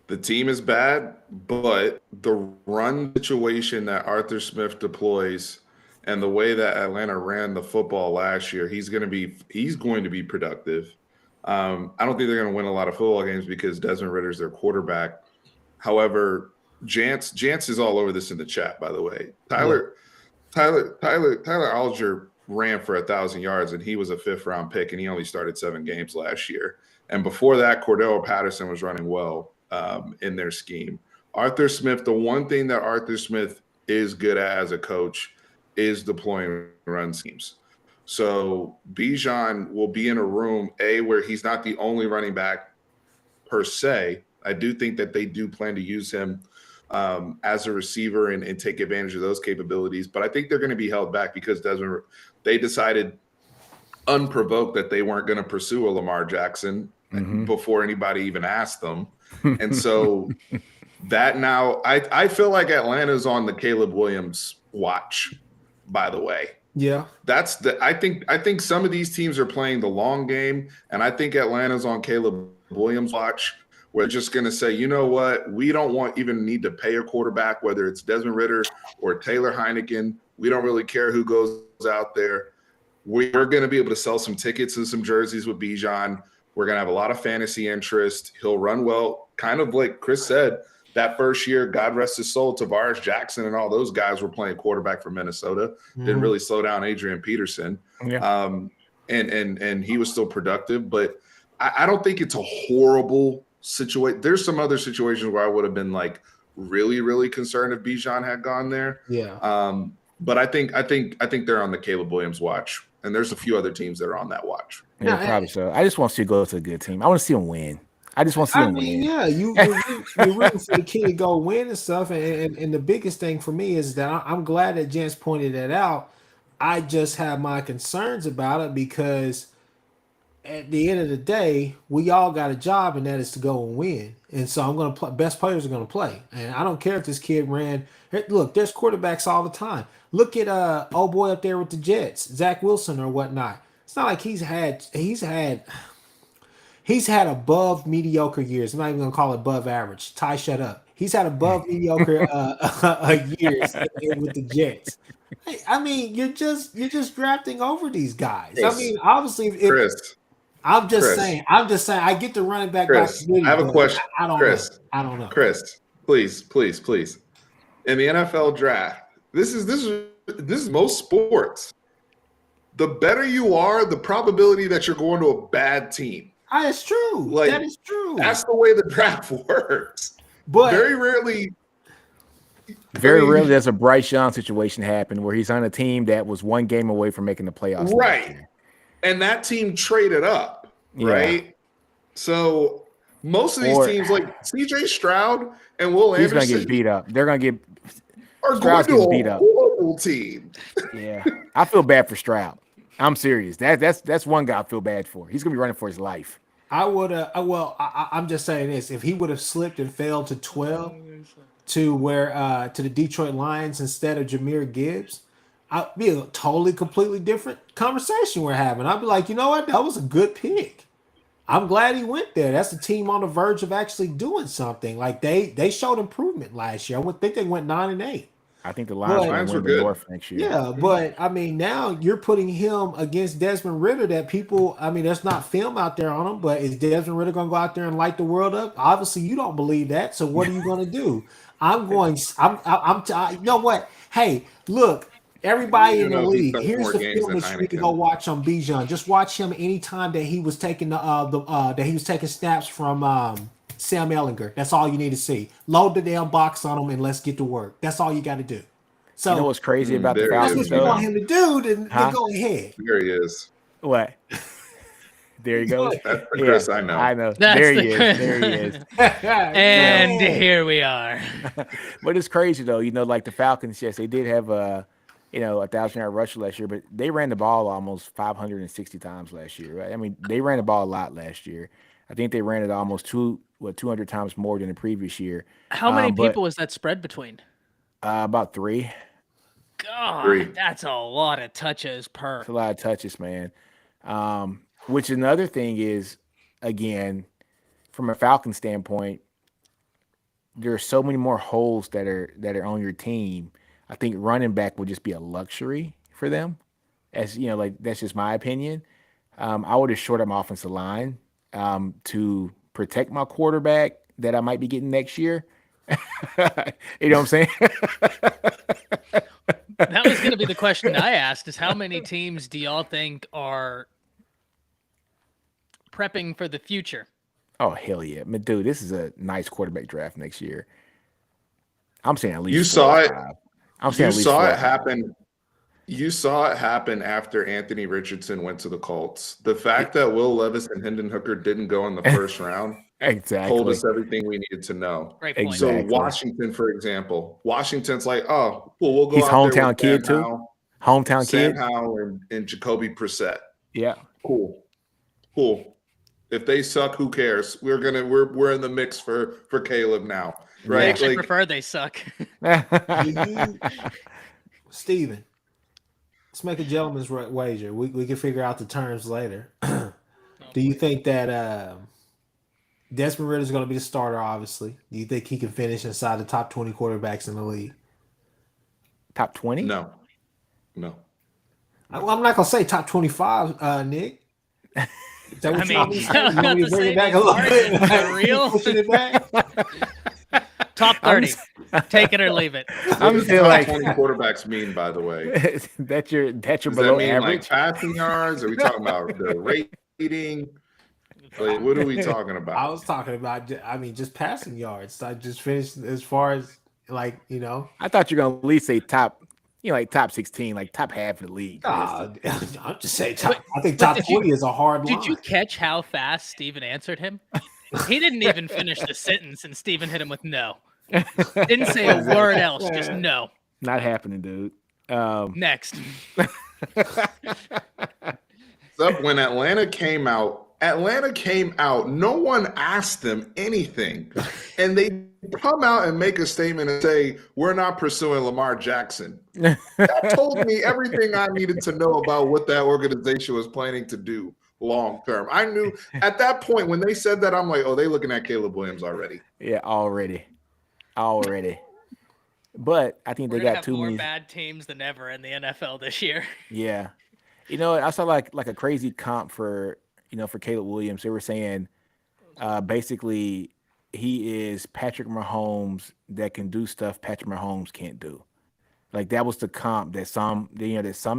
the team is bad, but the run situation that Arthur Smith deploys and the way that Atlanta ran the football last year, he's going to be productive. I don't think they're going to win a lot of football games because Desmond Ritter's their quarterback. However, Jance is all over this in the chat, by the way. Yeah. Tyler Algier ran for 1,000 yards, and he was a 5th-round pick, and he only started 7 games last year. And before that, Cordell Patterson was running well in their scheme. Arthur Smith, the one thing that Arthur Smith is good at as a coach is deploying run schemes. So Bijan will be in a room, where he's not the only running back per se. I do think that they do plan to use him as a receiver and take advantage of those capabilities. But I think they're going to be held back because they decided unprovoked that they weren't going to pursue a Lamar Jackson before anybody even asked them. And so that now I feel like Atlanta's on the Caleb Williams watch, by the way. Yeah. I think some of these teams are playing the long game, and I think Atlanta's on Caleb Williams watch. We're just going to say, you know what? We don't even need to pay a quarterback, whether it's Desmond Ritter or Taylor Heineken. We don't really care who goes out there. We're going to be able to sell some tickets and some jerseys with Bijan. We're going to have a lot of fantasy interest. He'll run well. Kind of like Chris said, that first year, God rest his soul, Tavares Jackson and all those guys were playing quarterback for Minnesota. Didn't really slow down Adrian Peterson. Yeah. And he was still productive. But I don't think it's a horrible situation. There's some other situations where I would have been like really, really concerned if Bijan had gone there. Yeah. But I think they're on the Caleb Williams watch, and there's a few other teams that are on that watch. Yeah, probably so. I just want to see him go to a good team. I want to see him win. I just want to see him win. Yeah, you're rooting for the kid to go win and stuff. And the biggest thing for me is that I'm glad that Jens pointed that out. I just have my concerns about it because at the end of the day, we all got a job, and that is to go and win. And so I'm going to play. Best players are going to play, and I don't care if this kid ran. Look, there's quarterbacks all the time. Look at old boy up there with the Jets, Zach Wilson or whatnot. It's not like he's had above mediocre years. I'm not even going to call it above average. Ty, shut up. He's had above mediocre years with the Jets. I mean, you're just drafting over these guys. Chris, I mean, obviously, Chris. I'm just saying. I get the running back. Chris, I have a question. I don't Chris, know. I don't know. Chris, please. In the NFL draft, this is most sports. The better you are, the probability that you're going to a bad team. It's true. Like, that is true. That's the way the draft works. But very rarely does a Bryce Young situation happen where he's on a team that was one game away from making the playoffs. Right. And that team traded up, right? So most of these teams, like CJ Stroud and Will Anderson, he's going to get beat up. They're going to get Stroud's going to beat up. Horrible team. Yeah, I feel bad for Stroud. I'm serious. That's one guy I feel bad for. He's going to be running for his life. I would I'm just saying this. If he would have slipped and fell to 12 to the Detroit Lions instead of Jahmyr Gibbs, I'd be a totally, completely different conversation we're having. I'd be like, you know what? That was a good pick. I'm glad he went there. That's a team on the verge of actually doing something. Like they showed improvement last year. I would think they went 9-8. I think the Lions were good North next year. Yeah, but I mean, now you're putting him against Desmond Ridder. That people, I mean, there's not film out there on him. But is Desmond Ridder going to go out there and light the world up? Obviously, you don't believe that. So what are you going to do? You know what? Hey, look. Everybody in the league. Here's the film that you need to go watch on Bijan. Just watch him anytime that he was taking snaps from Sam Ellinger. That's all you need to see. Load the damn box on him and let's get to work. That's all you got to do. So you know what's crazy about the Falcons? That's what you want him to do. Then go ahead. There he is. What? There you go. That's the Chris I know. I know. That's there he is. There he is. And here we are. But it's crazy though. You know, like the Falcons. Yes, they did have 1,000-yard rusher last year, but they ran the ball almost 560 times last year, right? I mean, they ran the ball a lot last year. I think they ran it almost 200 times more than the previous year. How many But people was that spread between? about three. God, 3. that's a lot of touches It's per. a lot of touches, man. Which another thing is, again, from a Falcon standpoint, there are so many more holes that are on your team. I think running back would just be a luxury for them. As you know, like that's just my opinion. I would have short up my offensive line to protect my quarterback that I might be getting next year. You know what I'm saying? That was going to be the question I asked: is how many teams do y'all think are prepping for the future? Oh hell yeah, man, dude! This is a nice quarterback draft next year. I'm saying at You least four or saw it. five. I'm saying You at least saw four it or five. happen. You saw it happen after Anthony Richardson went to the Colts. The fact that Will Levis and Hendon Hooker didn't go in the first round told Exactly. us everything we needed to know. Great point. So Exactly. Washington, for example, Washington's like, oh, well, we'll go He's out there with hometown kid too. Hometown Sam kid. Howell, and Jacoby Brissett. Yeah. Cool, cool. If they suck, who cares? We're in the mix for Caleb now, I right? actually Like prefer they suck. Do you, Steven, let's make a gentleman's wager. We can figure out the terms later. Do you think that Desmond Ritter is going to be the starter? Obviously, do you think he can finish inside the top 20 quarterbacks in the league? Top 20? no, no. I'm not going to say top 25, Nick. Is that I what you mean, want me to say? I was You want about me to to bring say it back a these little bit? margins are real. Pushing it back? Top I'm 30. Take it or leave it. What I'm does still top like 20 quarterbacks mean, by the way? that's your Does that below mean like average. passing yards? Are we talking about the rating? Like, what are we talking I about? was talking about, I mean, just passing yards. I just finished as far as, like, I thought you were gonna at least say top, like top 16, like top half of the league, Chris. I'm just saying But, I think but top 20 is a hard did you line. catch how fast Steven answered him? He didn't even finish the sentence, and Steven hit him with no. Didn't say a word else, just no. Not happening, dude. Next. Up when Atlanta came out, no one asked them anything. And they come out and make a statement and say, we're not pursuing Lamar Jackson. That told me everything I needed to know about what that organization was planning to do long term. I knew at that point when they said that, I'm like, oh, they looking at Caleb Williams already. Yeah, already. But I think We're they going to got have too more many. bad teams than ever in the NFL this year. Yeah. I saw like a crazy comp for Caleb Williams. They were saying basically he is Patrick Mahomes that can do stuff Patrick Mahomes can't do. Like that was the comp that some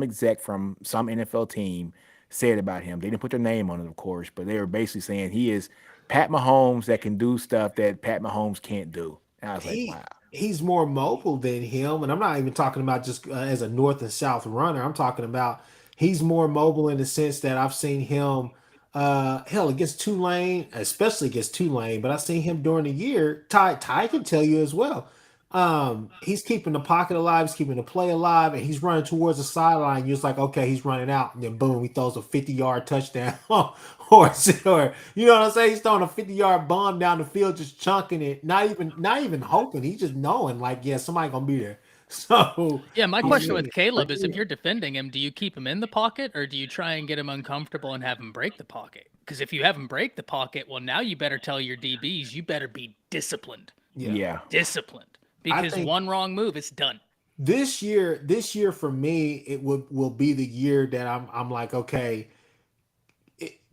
exec from some NFL team said about him. They didn't put their name on it, of course, but they were basically saying he is Pat Mahomes that can do stuff that Pat Mahomes can't do. And I was like, he wow. he's more mobile than him, and I'm not even talking about just as a north and south runner. I'm talking about he's more mobile in the sense that I've seen him hell against Tulane, especially against Tulane, but I've seen him during the year. Ty can tell you as well. He's keeping the pocket alive, he's keeping the play alive, and he's running towards the sideline. You're just like, okay, he's running out, and then boom, he throws a 50-yard touchdown, or you know what I'm saying? He's throwing a 50-yard bomb down the field, just chunking it, not even hoping. He's just knowing, like, yeah, somebody gonna be there. So Yeah, my I question mean, with Caleb is if you're defending him, do you keep him in the pocket or do you try and get him uncomfortable and have him break the pocket? Because if you have him break the pocket, well, now you better tell your DBs you better be disciplined. yeah. Yeah. Disciplined. Because think- one wrong move, it's done. This year for me, it will be the year that I'm like, okay,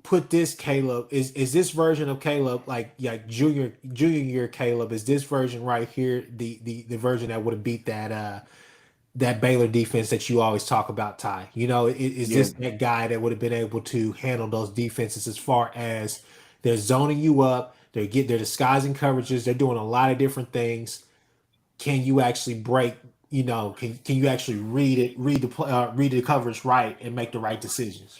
put this Caleb is this version of Caleb like junior year Caleb, is this version right here the version that would have beat that Baylor defense that you always talk about, Ty? Is Yeah. this that guy that would have been able to handle those defenses as far as they're zoning you up, they're disguising coverages, they're doing a lot of different things. Can you actually break? Can you actually read the coverage right and make the right decisions?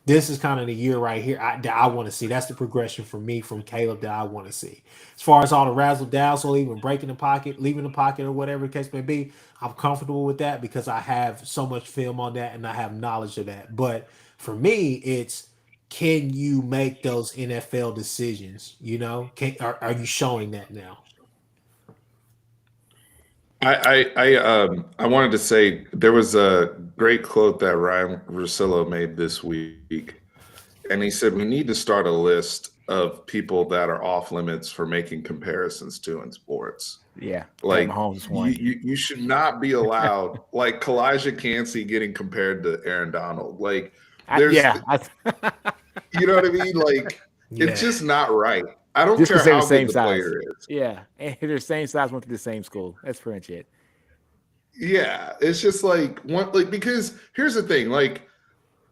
This is kind of the year right here that I want to see. That's the progression for me from Caleb that I want to see. As far as all the razzle dazzle, even breaking the pocket, leaving the pocket, or whatever the case may be, I'm comfortable with that because I have so much film on that and I have knowledge of that. But for me, it's can you make those NFL decisions? You know, are you showing that now? I wanted to say there was a great quote that Ryan Russillo made this week, and he said we need to start a list of people that are off limits for making comparisons to in sports. Yeah, Pat Like Mahomes is you, one. you should not be allowed like Kalijah Cansey getting compared to Aaron Donald. Like there's Yeah, you know what I mean? Like it's Yeah. just not right. I don't just care because they're the how good same the size. player is. Yeah, and they're the same size, went to the same school. That's French it. Yeah, it's just like one like because here's the thing, like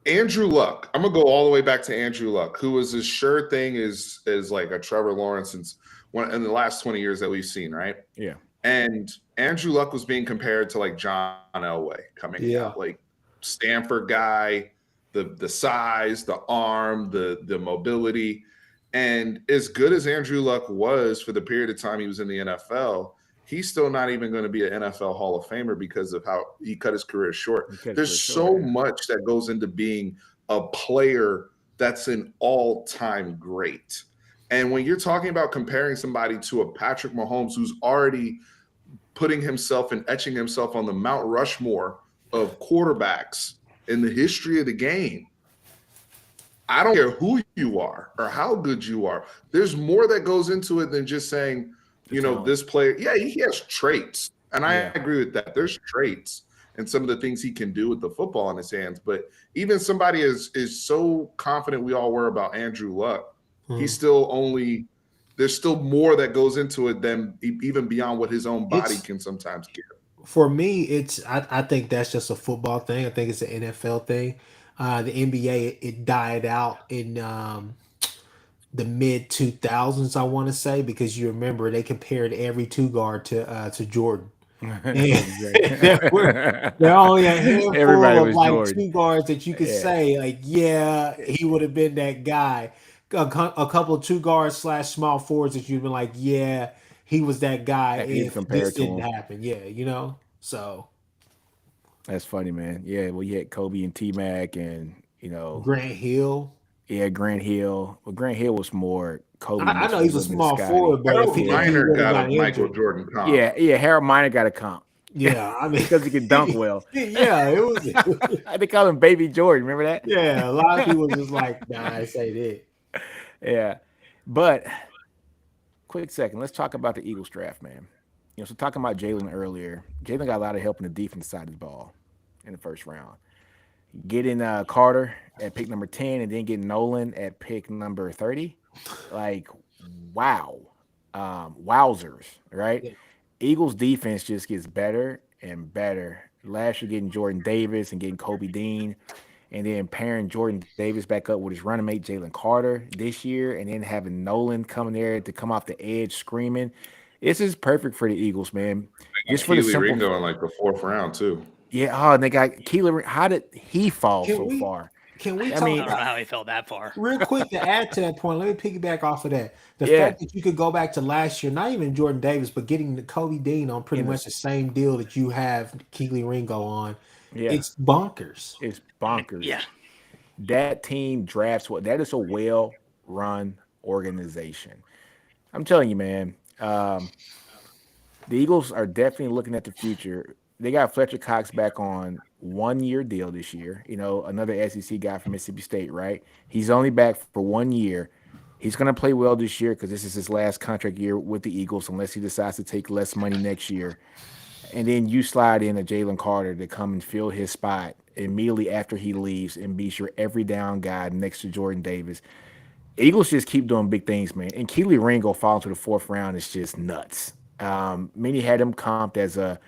Andrew Luck. I'm gonna go all the way back to Andrew Luck, who was as sure thing as like a Trevor Lawrence since one in the last 20 years that we've seen, right? Yeah, And Andrew Luck was being compared to like John Elway coming out, Yeah. like Stanford guy, the size, the arm, the mobility. And as good as Andrew Luck was for the period of time he was in the NFL, he's still not even going to be an NFL Hall of Famer because of how he cut his career short. he cut his There's career short. so much that goes into being a player that's an all-time great. And when you're talking about comparing somebody to a Patrick Mahomes who's already putting himself and etching himself on the Mount Rushmore of quarterbacks in the history of the game, I don't care who you are or how good you are. There's more that goes into it than just saying, The talent. this player, yeah, he has traits. And I Yeah, agree with that. There's traits and some of the things he can do with the football in his hands. But even somebody is so confident we all were about Andrew Luck, he's Mhm. still only there's still more that goes into it than even beyond what his own body It's can sometimes give. for me. I think that's just a football thing. I think it's an NFL thing. The NBA it died out in the mid 2000s. I want to say because you remember they compared every two guard to Jordan. And Kobe Bryant. there are only a handful Everybody of was like Jordan. two guards that you could Yeah, say like, yeah, he would have been that guy. A couple of two guards slash small forwards that you've been like, yeah, he was that guy that can even if this compare to didn't him. happen. Yeah, you know. So That's funny, man. Yeah, well, you had Kobe and T Mac, and Grant Hill, yeah, Grant Hill. Well, Grant Hill was more Kobe I mixed know with a he's a little bit of small Scotty. forward, but Harold if he Yeah, Miner would have got a got Michael injured, Jordan comp. yeah. Harold Miner got a comp yeah, I mean, because he could dunk well. yeah, it was. They call him Baby Jordan. Remember Yeah, a lot of that? people was just like, nah, I say that. Yeah, but quick second. Let's talk about the Eagles draft, man. So talking about Jalen earlier, Jalen got a lot of help in the defense side of the ball in the first round. Getting Carter at pick number 10 and then getting Nolan at pick number 30. Like, wow. Wowzers, right? Yeah. Eagles defense just gets better and better. Last year, getting Jordan Davis and getting Kobe Dean, and then pairing Jordan Davis back up with his running mate Jalen Carter this year, and then having Nolan coming there to come off the edge screaming. This is perfect for the Eagles, man. Just for the Keely simple, Ringo in like the fourth round too. yeah. Oh, and they got Keeler. How did he fall Can so we far? can we I talk I mean, don't know about how he fell that far. real quick to add to that point? Let me piggyback off of that. The yeah, fact that you could go back to last year, not even Jordan Davis, but getting the Kobe Dean on pretty in much this, the same deal that you have Keely Ringo on, yeah, it's bonkers. it's bonkers. Yeah. That team drafts what that is a well run organization. I'm telling you, man. The Eagles are definitely looking at the future. They got Fletcher Cox back on 1 year deal this year. Another SEC guy from Mississippi State, right? He's only back for 1 year. He's going to play well this year because this is his last contract year with the Eagles, unless he decides to take less money next year. And then you slide in a Jalen Carter to come and fill his spot immediately after he leaves and be your every down guy next to Jordan Davis. Eagles just keep doing big things, man. And Keely Ringo falling to the fourth round is just nuts. Many had him comped as a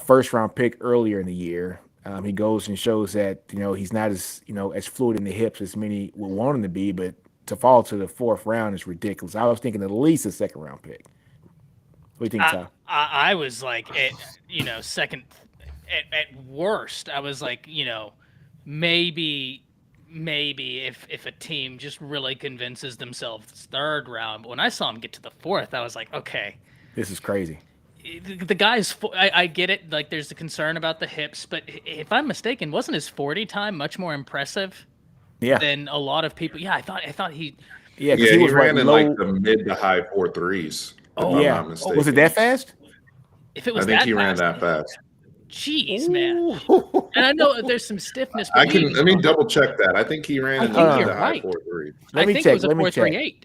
first round pick earlier in the year. He goes and shows that he's not as as fluid in the hips as many would want him to be, but to fall to the fourth round is ridiculous. I was thinking at least a second round pick. What do you think, Ty? I was like at second at worst. I was like maybe maybe if a team just really convinces themselves it's third round. But when I saw him get to the fourth, I was like, okay, This is crazy. the guy's. I get it. Like, there's the concern about the hips, but if I'm mistaken, wasn't his 40 time much more impressive Yeah, than a lot of people? Yeah, I thought he. yeah, because Yeah, he he was what ran in like low. the mid to high 4.3s, if I'm Oh, Yeah, not was it that mistaken. fast? if it I was think that he ran fast, that fast. jeez, man. Ooh. And I know there's some stiffness, but I we can even let me saw. double check that. I think he ran I in the think mid you're to high right. 4.3s. I Let me think it check. was a Let me check. 4.38.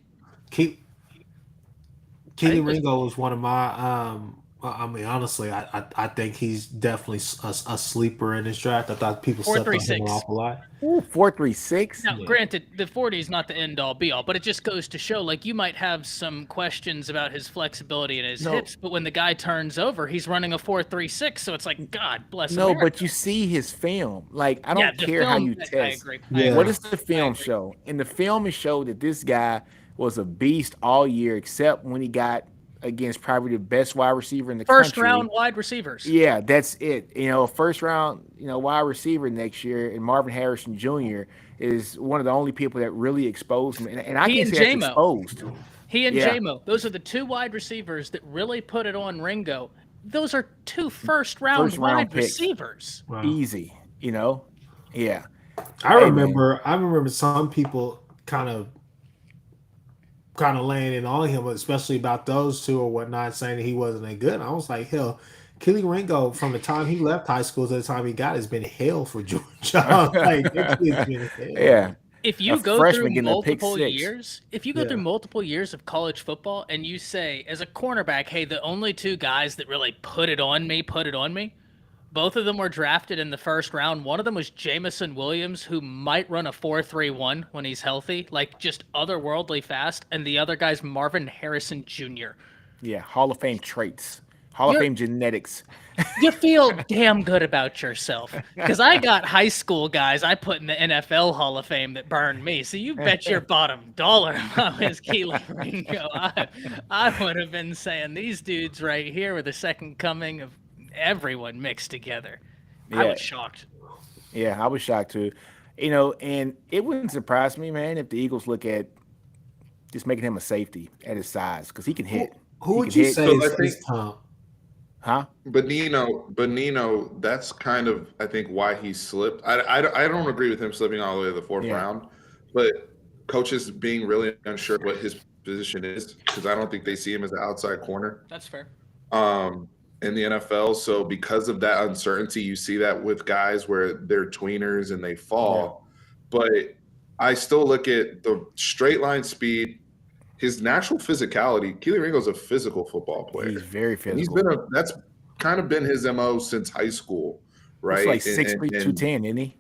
Keep I Keely think it was Ringo was one of my. I mean, honestly, I think he's definitely a sleeper in this draft. I thought people slept on him an 4.36. awful lot. Ooh, 4.36. Now, Yeah. granted, the 40 is not the end all be all, but it just goes to show like you might have some questions about his flexibility and his No, hips, but when the guy turns over, he's running a 4.36, so it's like, God bless no, but America. you see his film. Like, I Yeah, don't the care how film, you I test. agree. I What agree. Yeah. does the I film agree. show? In the film, it showed that this guy was a beast all year, except when he got against probably the best wide receiver in the First country. round wide receivers. Yeah, that's it. First round, wide receiver next year, and Marvin Harrison Jr. is one of the only people that really exposed him, and I He can't and say that's JMO. exposed. He and Yeah, JMO. Those are the two wide receivers that really put it on Ringo. Those are two first round first round wide picks, receivers. Wow. easy. Yeah. I Hey man, remember. I remember some people kind of laying in on him, especially about those two or whatnot, saying that he wasn't that good. And I was like, hell, Kelly Ringo, from the time he left high school to the time he got, has been hell for Georgia. Like that kid's been hell. yeah, Like, If a you go through freshman getting a pick multiple six. years, if you go through yeah, multiple years of college football and you say as a cornerback, hey, the only two guys that really put it on me, both of them were drafted in the first round. One of them was Jamison Williams, who might run a 4.31 when he's healthy, like just otherworldly fast, and the other guy's Marvin Harrison Jr. Yeah, Hall of Fame traits, Hall of You're Fame genetics. you feel damn good about yourself because I got high school guys I put in the NFL Hall of Fame that burned me. So you bet your bottom dollar if I was Keely Ringo, I would have been saying these dudes right here were the second coming of everyone mixed together. I Yeah, was shocked. yeah, I was shocked too. And it wouldn't surprise me, man, if the Eagles look at just making him a safety at his size because he can who hit. who He would can you hit. say So I think is Tom? Huh? Benino, that's kind of I think why he slipped. I don't agree with him slipping all the way to the fourth Yeah. round, but coaches being really unsure what his position is because I don't think they see him as an outside corner That's fair. in the NFL. So because of that uncertainty, you see that with guys where they're tweeners and they Yeah. fall. But I still look at the straight line speed, his natural physicality. Keely Ringo's a physical football He's player, very and physical. that's kind of been his MO since high school, He's like right? 6'3", 210, isn't he?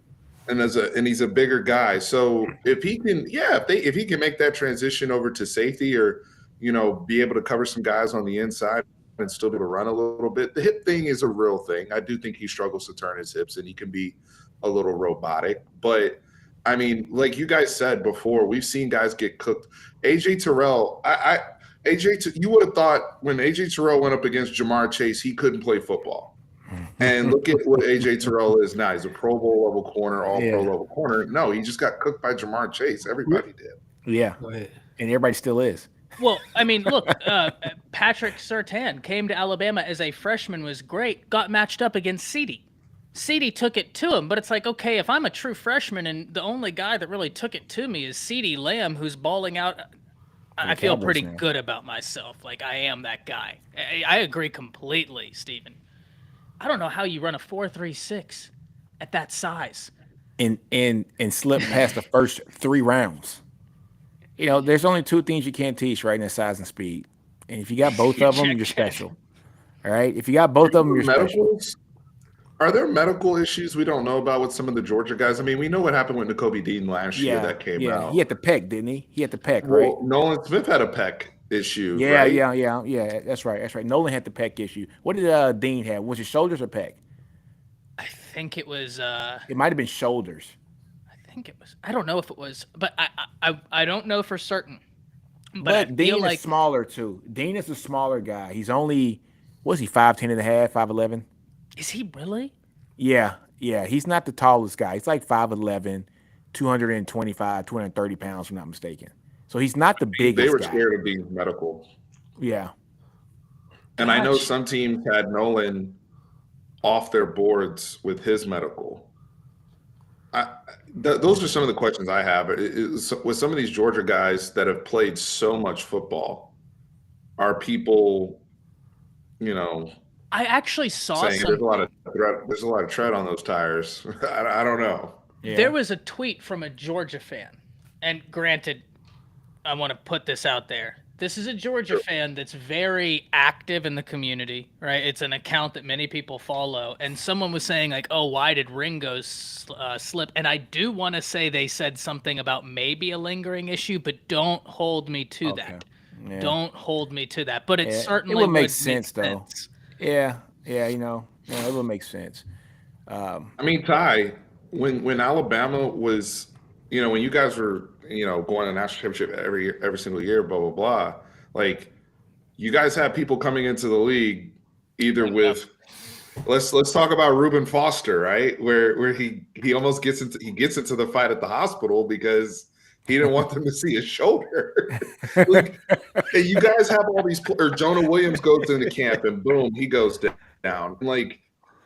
And he's a bigger guy. So if he can, yeah, if he can make that transition over to safety or be able to cover some guys on the inside and still be able to run a little bit. The hip thing is a real thing. I do think he struggles to turn his hips and he can be a little robotic. But I mean, like you guys said before, we've seen guys get cooked. AJ Terrell, you would have thought when AJ Terrell went up against Jamar Chase, he couldn't play football. And look at what AJ Terrell is now. He's a Pro Bowl level corner, all pro Yeah. level corner. No, he just got cooked by Jamar Chase. Everybody did. Yeah. Go ahead. And everybody still is. Well, I mean, look, Patrick Surtain came to Alabama as a freshman, was great, got matched up against Ceedee. Ceedee took it to him, but it's like, okay, if I'm a true freshman and the only guy that really took it to me is Ceedee Lamb, who's balling out, For the I feel Cowboys pretty now. good about myself. Like, I am that guy. I agree completely, Steven. I don't know how you run a 4.36 at that size. And slip past the first 3 rounds. There's only 2 things you can't teach, right? In that size and speed. And if you got both of them, you're Check. special. All right. If you got both of them, you're special. Medicals? Are there medical issues we don't know about with some of the Georgia guys? I mean, we know what happened with N'Kobe Dean last year Yeah. that came Yeah. out. He had the pec, didn't he? He had the pec, right? Well, Nolan Smith had a pec issue, Yeah. right? Yeah. That's right. That's right. Nolan had the pec issue. What did Dean have? Was it shoulders or pec? I think it was. It might have been shoulders. I think it was. I don't know if it was, but I don't know for certain. But I But feel Dean like is smaller too. Dean is a smaller guy. He's only, was he 5'10" and a half, 5'11"? is he really? Yeah. He's not the tallest guy. He's like 5'11", 225, 230 pounds, if I'm not mistaken. So he's not the They biggest were guy. scared of being medical. Yeah. And I know Gosh. some teams had Nolan off their boards with his medical. Those are some of the questions I have. With some of these Georgia guys that have played so much football, are people, I actually saw saying there's a lot something. of there's a lot of tread on those tires? I don't know. Yeah. There was a tweet from a Georgia fan, and granted, I want to put this out there. This is a Georgia fan that's very active in the community, right? It's an account that many people follow, and someone was saying like, "Oh, why did Ringo slip?" And I do want to say they said something about maybe a lingering issue, but don't hold me to that. Yeah. Don't hold me to that. But it Yeah. certainly It would make make sense, though. sense. Yeah. Yeah. It would make sense. I mean, Ty, when Alabama was, when you guys were, going to national championship every single year, blah blah blah, like you guys have people coming into the league either with, let's talk about Reuben Foster, right? Where he almost gets into the fight at the hospital because he didn't want them to see his shoulder. Like, and you guys have all these, or Jonah Williams goes into camp and boom, he goes down. Like,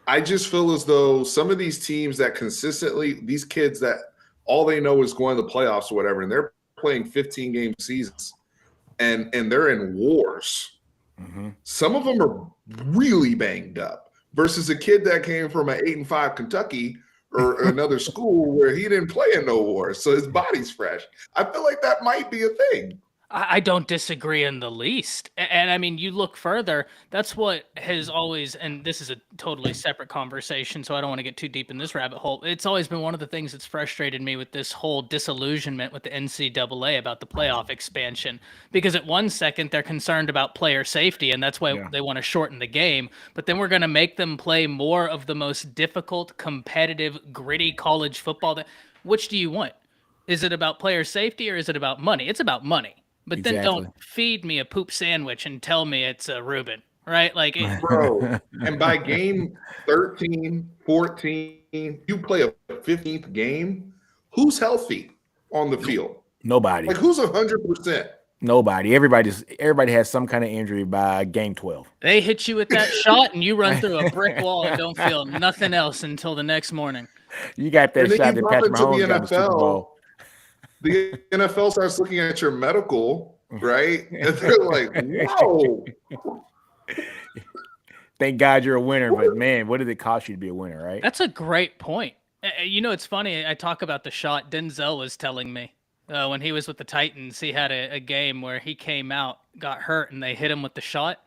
I just feel as though some of these teams that consistently, these kids that all they know is going to the playoffs or whatever, and they're playing 15-game seasons and they're in wars. Mm-hmm. Some of them are really banged up versus a kid that came from an 8-5 Kentucky or another school where he didn't play in no wars, so his body's fresh. I feel like that might be a thing. I don't disagree in the least. And I mean, you look further, that's what has always, and this is a totally separate conversation, so I don't want to get too deep in this rabbit hole. It's always been one of the things that's frustrated me with this whole disillusionment with the NCAA about the playoff expansion. Because at one second, they're concerned about player safety, and that's why they want to shorten the game. But then we're going to make them play more of the most difficult, competitive, gritty college football. Which do you want? Is it about player safety or is it about money? It's about money. But then don't feed me a poop sandwich and tell me it's a Reuben, right? Like, bro. And by game 13, 14, you play a 15th game. Who's healthy on the field? Nobody. Like, who's 100%? Nobody. Everybody has some kind of injury by game 12. They hit you with that shot and you run through a brick wall and don't feel nothing else until the next morning. You got that shot that Patrick Mahomes got in the Super Bowl. The NFL starts looking at your medical, right? And they're like, whoa. Thank God you're a winner, but man, what did it cost you to be a winner, right? That's a great point. It's funny. I talk about the shot. Denzel was telling me when he was with the Titans, he had a game where he came out, got hurt, and they hit him with the shot.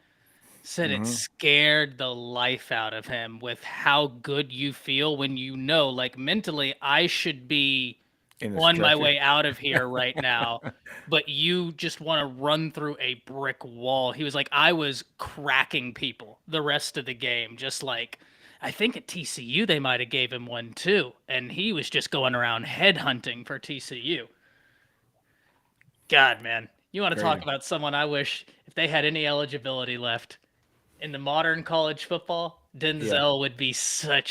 Said it scared the life out of him with how good you feel when you know, like mentally, I should be on my way out of here right now, but you just want to run through a brick wall. He was like, I was cracking people the rest of the game. Just like, I think at TCU, they might've gave him one too. And he was just going around headhunting for TCU. God, man, you want to talk about someone I wish if they had any eligibility left in the modern college football, Denzel would be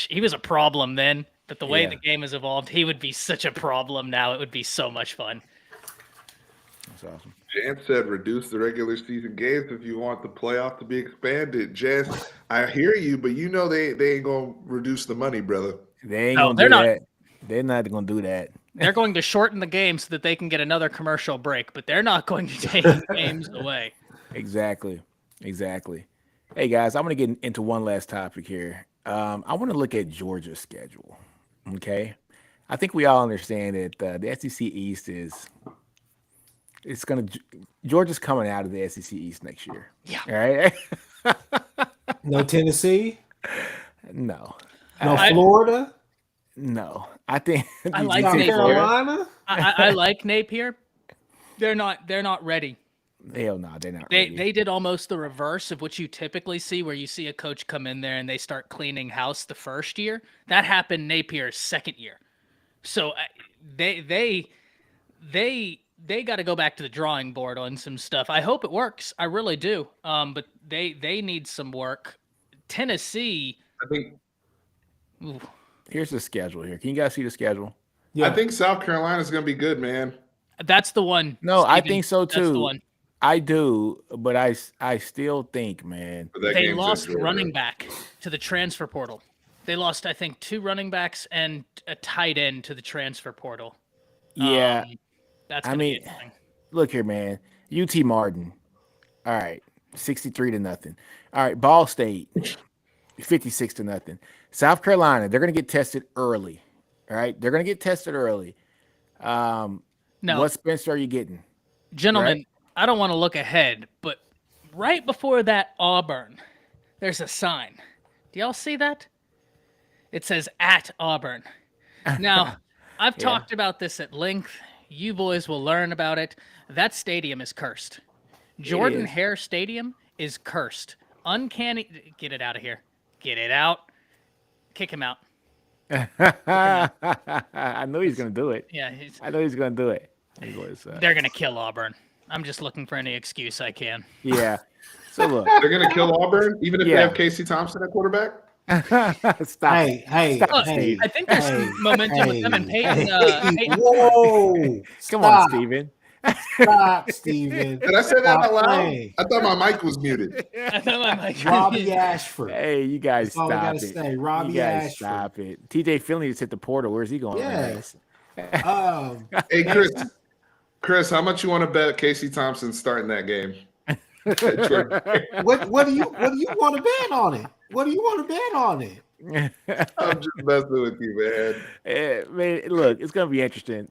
he was a problem then. But the way the game has evolved, he would be such a problem now. It would be so much fun. That's awesome. Jan said reduce the regular season games if you want the playoff to be expanded. Jan, I hear you, but they ain't going to reduce the money, brother. They ain't going to do that. They're not going to do that. They're going to shorten the game so that they can get another commercial break, but they're not going to take games away. Exactly. Hey, guys, I'm going to get into one last topic here. I want to look at Georgia's schedule. Okay, I think we all understand that the SEC East Georgia's coming out of the SEC East next year. Yeah. All right. No Tennessee. No. No Florida. No. I think I like South Carolina. I like Napier. They're not ready. Hell no, they're not ready. They did almost the reverse of what you typically see, where you see a coach come in there and they start cleaning house the first year. That happened Napier's second year. So they got to go back to the drawing board on some stuff. I hope it works. I really do. But they need some work. Tennessee. I think. Here's the schedule here. Can you guys see the schedule? I think South Carolina's going to be good, man. That's the one. No, I Steven. think so That's the too. one. I do, but I still think, man. But that They game's at lost Georgia. running back to the transfer portal. They lost, I think, 2 running backs and a tight end to the transfer portal. Yeah, That's I going to be mean, interesting. look here, man. UT Martin. All right, 63-0. All right, Ball State, 56-0. South Carolina, they're gonna get tested early. All right, they're gonna get tested early. No, What Spencer are you getting? gentlemen, Right? I don't want to look ahead, but right before that Auburn, there's a sign. Do y'all see that? It says at Auburn. Now, I've Yeah. talked about this at length. You boys will learn about it. That stadium is cursed. Jordan is. Hare Stadium is cursed. Uncanny. Get it out of here. Get it out. Kick him out. I knew he's gonna do it. Yeah, I know he's gonna do it. He was, they're going to kill Auburn. I'm just looking for any excuse I can. yeah. So look, They're going to kill Auburn, even if they Yeah. have Casey Thompson at quarterback. stop. Hey, Stop, Look, Steve. I think there's some momentum with them and Peyton. Peyton whoa! Come on, Steven. Stop, Steven. Did I say that Stop out loud? playing. I thought my mic was muted. I thought my mic was Robbie muted. Ashford. Hey, you guys That's all I stop gotta it. say. Robbie You guys Ashford. stop it. TJ Finley just hit the portal. Where's he going? Yes. Um, Hey, Chris, how much you want to bet Casey Thompson starting that game? what do you want to bet on it? What do you want to bet on it? I'm just messing with you, man. Man, look, it's going to be interesting.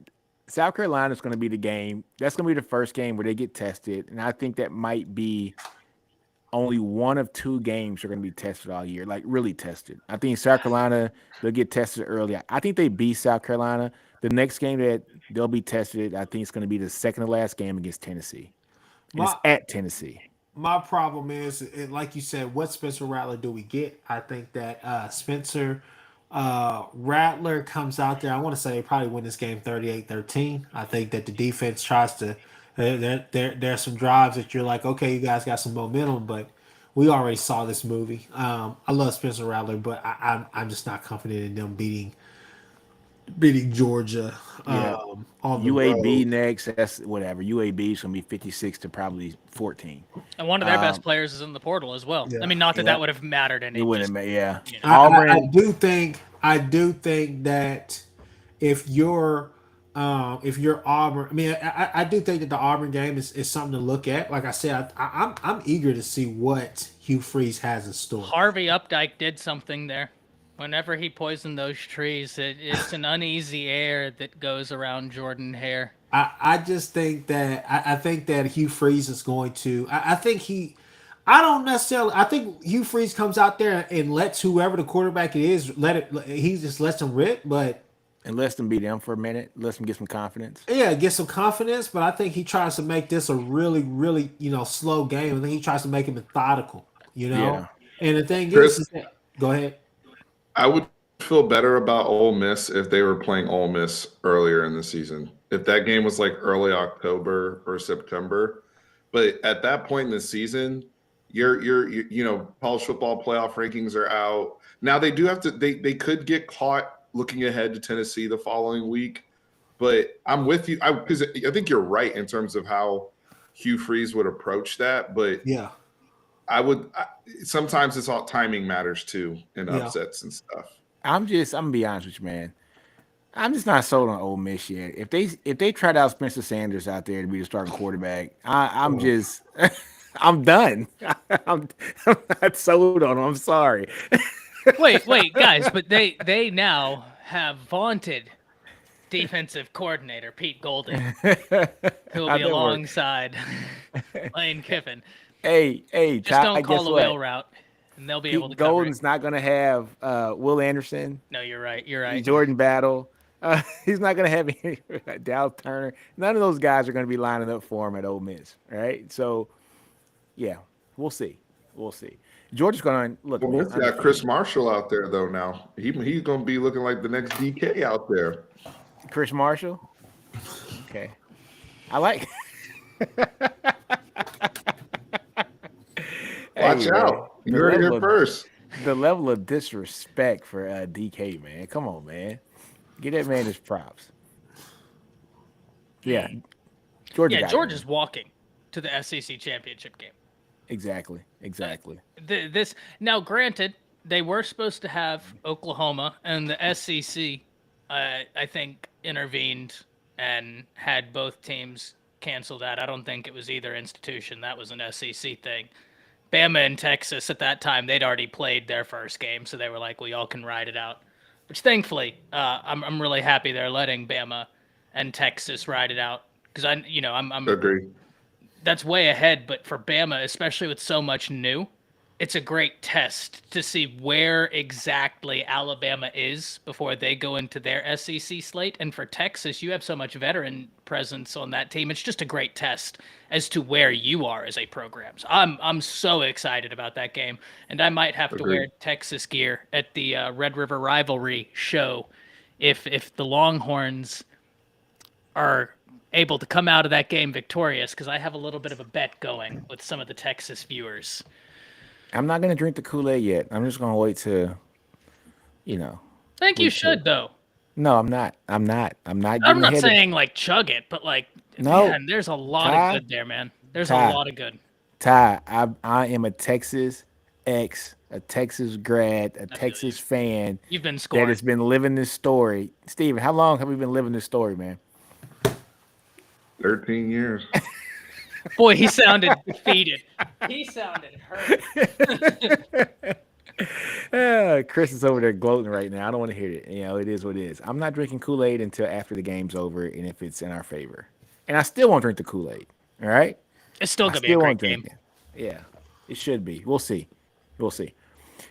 South Carolina is going to be the game. That's going to be the first game where they get tested. And I think that might be only one of 2 games are going to be tested all year, like really tested. I think South Carolina, they'll get tested early. I think they beat South Carolina. The next game that they'll be tested, I think it's going to be the second to last game against Tennessee. And it's at Tennessee. My problem is, like you said, what Spencer Rattler do we get? I think that Spencer Rattler comes out there. I want to say they probably win this game 38-13. I think that the defense tries to. There's some drives that you're like, okay, you guys got some momentum, but we already saw this movie. I love Spencer Rattler, but I'm just not confident in them beating Georgia. Yeah. On the UAB road. next. That's whatever. UAB is going to be 56 to probably 14. And one of their best players is in the portal as well. Yeah. I mean, not that Yeah. that would have mattered any. It wouldn't, yeah. you know. Auburn. I do think that if you're Auburn, I mean, I do think that the Auburn game is something to look at. Like I said, I'm eager to see what Hugh Freeze has in store. Harvey Updike did something there. Whenever he poisoned those trees, it's an uneasy air that goes around Jordan Hare. I just think that I think that Hugh Freeze is going to. I think I don't necessarily. I think Hugh Freeze comes out there and lets whoever the quarterback it is he just lets them rip, but. And lets them beat them for a minute. Lets them get some confidence. Yeah, get some confidence, but I think he tries to make this a really, really, slow game. I think he tries to make it methodical, Yeah. And the thing Chris? is that, go ahead. I would feel better about Ole Miss if they were playing Ole Miss earlier in the season. If that game was like early October or September, but at that point in the season, you're college football playoff rankings are out. Now they do have to. They could get caught looking ahead to Tennessee the following week, but I'm with you because I think you're right in terms of how Hugh Freeze would approach that. But Yeah, sometimes it's all timing matters too in upsets and stuff. I'm gonna be honest with you, man. I'm just not sold on Ole Miss yet. If they tried out Spencer Sanders out there to be the starting quarterback, I'm just I'm done. I'm not sold on him. I'm sorry. Wait, guys, but they now have vaunted defensive coordinator Pete Golden, who will How'd be that work? alongside Lane Kiffin. Hey, Just Ty, don't call guess the what? whale route, and they'll be able to Pete cover it. Golden's not gonna have Will Anderson, No, you're right. You're right. Jordan Battle. He's not gonna have any Dallas Turner. None of those guys are gonna be lining up for him at Ole Miss. All right, so yeah, we'll see. Georgia's gonna look. Well, we've got Chris Marshall out there though. Now he's going to be looking like the next DK out there. Chris Marshall. Okay, I like. Watch out! You heard it here first. The level of disrespect for DK, man. Come on, man. Get that man his props. Yeah, Georgia Yeah, got it, George man. is walking to the SEC championship game. Exactly. This now, granted, they were supposed to have Oklahoma, and the SEC, I think, intervened and had both teams canceled out. I don't think it was either institution. That was an SEC thing. Bama and Texas at that time, they'd already played their first game, so they were like, "Well, y'all can ride it out." Which, thankfully, I'm really happy they're letting Bama and Texas ride it out because I'm Agree. that's way ahead. But for Bama, especially with so much new, it's a great test to see where exactly Alabama is before they go into their SEC slate. And for Texas, you have so much veteran presence on that team. It's just a great test as to where you are as a program. So I'm so excited about that game, and I might have to wear Agreed. Texas gear at the Red River Rivalry show if the Longhorns are able to come out of that game victorious, because I have a little bit of a bet going with some of the Texas viewers. I'm not gonna drink the Kool-Aid yet. I'm just gonna wait to, you know, I think you week two. should, though. No, I'm not. I'm not I'm getting not ahead of. saying like chug it, but like, No, man, there's a lot of Ty, good there, man. There's a Ty, lot of good. Ty. I am a Texas grad, a I feel you. Texas fan You've been that scoring. has been living this story. Steven, how long have we been living this story, man? 13 years. Boy, he sounded defeated. He sounded hurt. Chris is over there gloating right now. I don't want to hear it. It is what it is. I'm not drinking Kool-Aid until after the game's over and if it's in our favor. And I still won't drink the Kool-Aid. All right? It's still I gonna be a still great won't drink game. it. Yeah, it should be. We'll see. We'll see.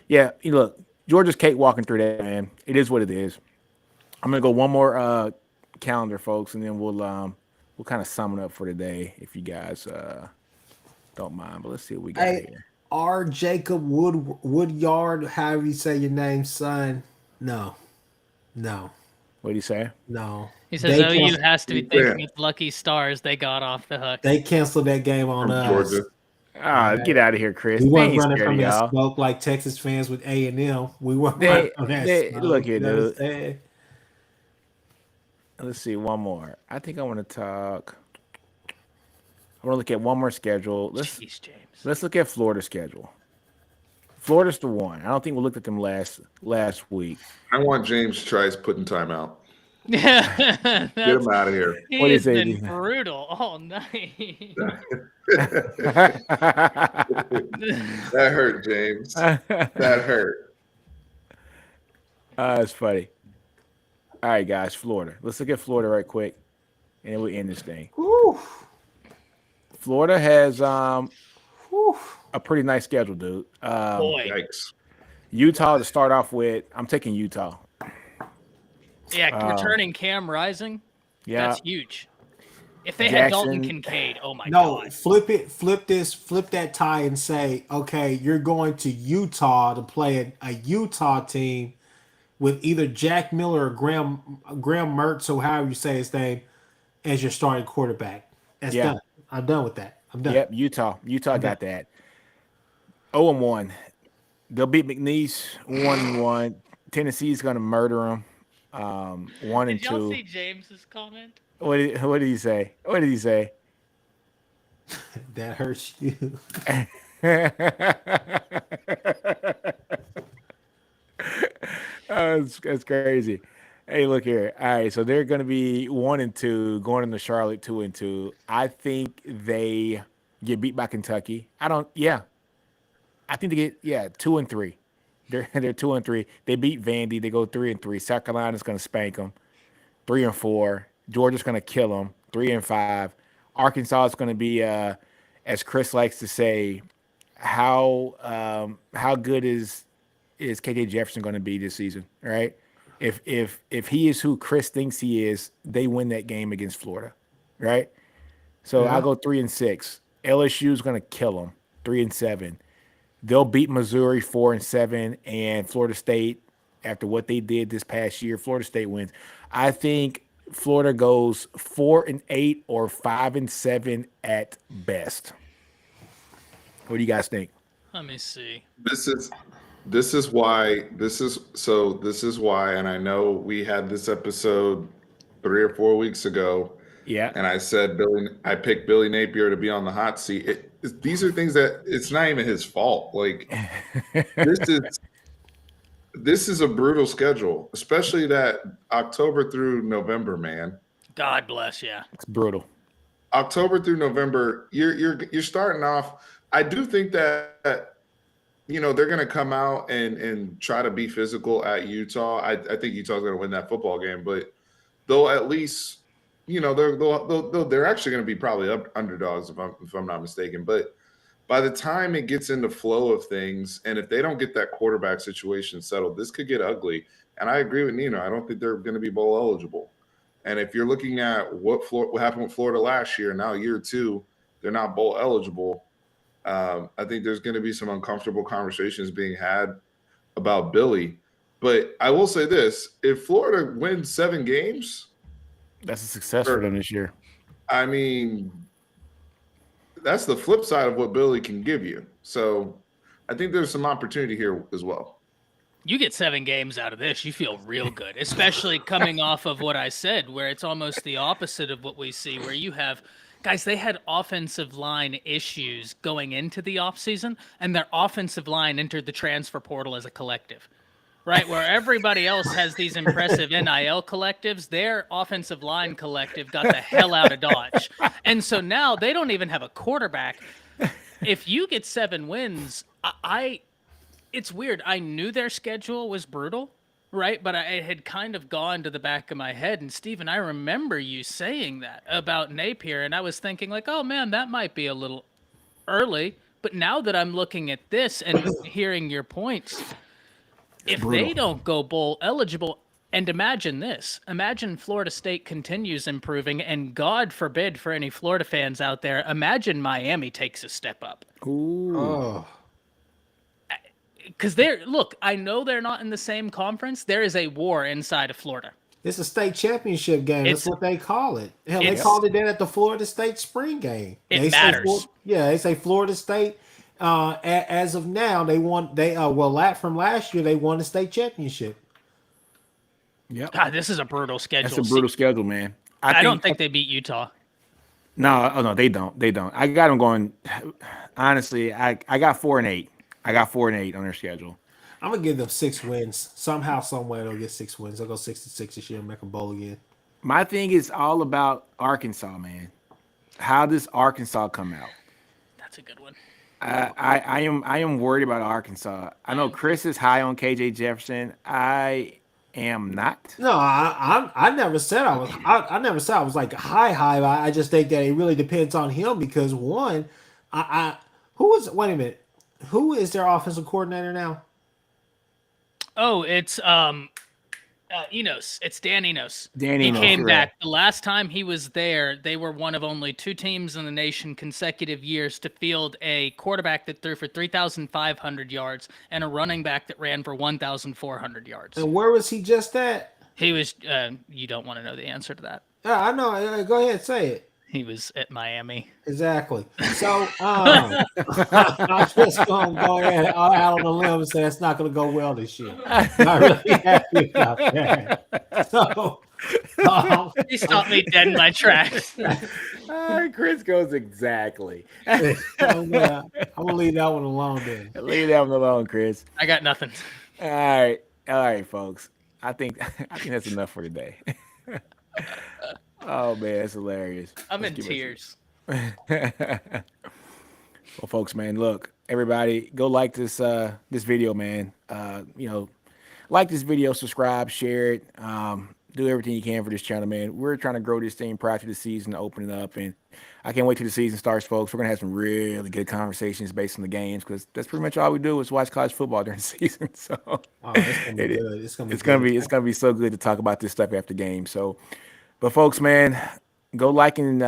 Yeah, look, Georgia's cake walking through that, man. It is what it is. I'm gonna go one more calendar, folks, and then we'll kind of sum it up for today if you guys don't mind. But let's see what we got Hey, here. R. Jacob Woodyard, however you say your name, son. No, no, What do you say? no. He says They OU canceled, has to be Yeah. thinking it's lucky stars they got off the hook. they canceled that game on From us. Georgia. Ah, get out of here, Chris. We They weren't ain't running scared from of that y'all. smoke like Texas fans with A&M. We weren't running from that They look smoke. here, You know what I'm dude. saying? Let's see one more. I think I want to talk. I want to look at one more schedule. Jeez, James. Let's look at Florida's schedule. Florida's the one. I don't think we looked at them last week. I want James Trice putting time out. Yeah, Get him out of here. he What do you has say, been Dean? brutal all night. That hurt, James. That hurt. It's funny. All right, guys, Florida. Let's look at Florida right quick, and then we end this thing. Whew, Florida has whew. a pretty nice schedule, dude. Boy, Yikes. Utah to start off with. I'm taking Utah. yeah, returning Cam Rising, Yeah, that's huge. If they had Dalton Jackson. Kincaid, oh my No, god. flip that tie and say, okay, you're going to Utah to play a Utah team with either Jack Miller or Graham Mertz, or however you say his name, as your starting quarterback. That's Yeah. done. I'm done with that. I'm done. Yep, Utah. Utah got that. 0-1. They'll beat McNeese 1-1. Tennessee's gonna murder them. 1 and Did y'all 2. see James's comment? What did he say? What did he say? That hurts you. That's crazy. Hey, look here. All right, so they're going to be 1 and 2, going into Charlotte 2 and 2. I think they get beat by Kentucky. Yeah, I think they get 2 and 3. They're 2 and 3. They beat Vandy. They go 3 and 3. South Carolina's going to spank them. 3 and 4. Georgia's going to kill them. 3 and 5. Arkansas is going to be, as Chris likes to say, how good is KJ Jefferson going to be this season? All right. If he is who Chris thinks he is, they win that game against Florida, right? So Yeah. I'll go 3 and 6. LSU is going to kill them, 3 and 7. They'll beat Missouri 4 and 7, and Florida State, after what they did this past year, Florida State wins. I think Florida goes 4 and 8 or 5 and 7 at best. What do you guys think? Let me see. This is This is why, and I know we had this episode 3 or 4 weeks ago, Yeah. and I said I picked Billy Napier to be on the hot seat. These are things that it's not even his fault. Like this is this is a brutal schedule, especially that October through November, man. God bless, yeah. It's brutal. October through November, you're starting off. I do think that they're going to come out and try to be physical at Utah. I think Utah's going to win that football game, but they'll at least they're actually going to be probably underdogs if I'm not mistaken. But by the time it gets in the flow of things, and if they don't get that quarterback situation settled, this could get ugly. And I agree with Nino. I don't think they're going to be bowl eligible. And if you're looking at what happened with Florida last year, now year two, they're not bowl eligible. I think there's going to be some uncomfortable conversations being had about Billy. But I will say this: if Florida wins 7 games, that's a success for them this year. I mean, that's the flip side of what Billy can give you. So I think there's some opportunity here as well. You get 7 games out of this, you feel real good, especially coming off of what I said, where it's almost the opposite of what we see, where you have guys, they had offensive line issues going into the offseason, and their offensive line entered the transfer portal as a collective. Right, where everybody else has these impressive NIL collectives, their offensive line collective got the hell out of Dodge. And so now they don't even have a quarterback. If you get 7 wins, it's weird. I knew their schedule was brutal, right? But it had kind of gone to the back of my head. And Steven, I remember you saying that about Napier, and I was thinking like, oh man, that might be a little early. But now that I'm looking at this and hearing your points, if they don't go bowl eligible, and imagine this, imagine Florida State continues improving, and God forbid for any Florida fans out there, imagine Miami takes a step up. Ooh. Oh, Because I know they're not in the same conference. There is a war inside of Florida. it's a state championship game. That's what they call it. Hell, they It's- called it that at the Florida State spring game. It They say matters. they say Florida State. As of now, they won. From last year, they won the state championship. Yep. God, this is a brutal schedule. That's a brutal schedule, man. I don't think they beat Utah. No, they don't. They don't. I got them going. Honestly, I got 4-8. I got 4-8 on their schedule. I'm gonna give them 6 wins. Somehow, somewhere, they'll get 6 wins. They'll go 6-6 this year and make a bowl again. My thing is all about Arkansas, man. How does Arkansas come out? That's a good one. I am worried about Arkansas. I know Chris is high on KJ Jefferson. I am not. No, I never said I was. I never said I was like high. I just think that it really depends on him because one, wait a minute, who is their offensive coordinator now? Oh, it's Enos. It's Dan Enos. Dan He Enos, came correct. back. The last time he was there, they were one of only 2 teams in the nation consecutive years to field a quarterback that threw for 3,500 yards and a running back that ran for 1,400 yards. And where was he just at? He was. You don't want to know the answer to that. Yeah, I know. Go ahead, say it. He was at Miami. Exactly. So I'm just gonna go ahead out on the limb and say it's not gonna go well this year. I'm really happy about that. So He stopped me dead in my tracks. Chris goes exactly. I'm gonna leave that one alone then. Leave that one alone, Chris. I got nothing. All right, folks. I think that's enough for today. Oh man, it's hilarious. I'm Let's in give it- tears. Well, folks, man, look, everybody, go like this video, man. Like this video, subscribe, share it. Do everything you can for this channel, man. We're trying to grow this thing prior to the season, open it up, and I can't wait till the season starts, folks. We're gonna have some really good conversations based on the games because that's pretty much all we do is watch college football during the season. So It's gonna be good. it's gonna be so good to talk about this stuff after games. So, but folks, man, go like and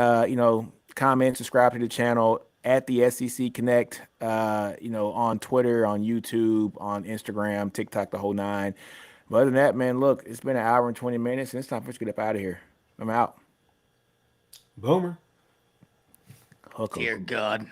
comment, subscribe to the channel at the SEC Connect. On Twitter, on YouTube, on Instagram, TikTok, the whole nine. But other than that, man, look, it's been an hour and 20 minutes, and it's time for us to get up out of here. I'm out. Boomer. Hook 'em. Dear God.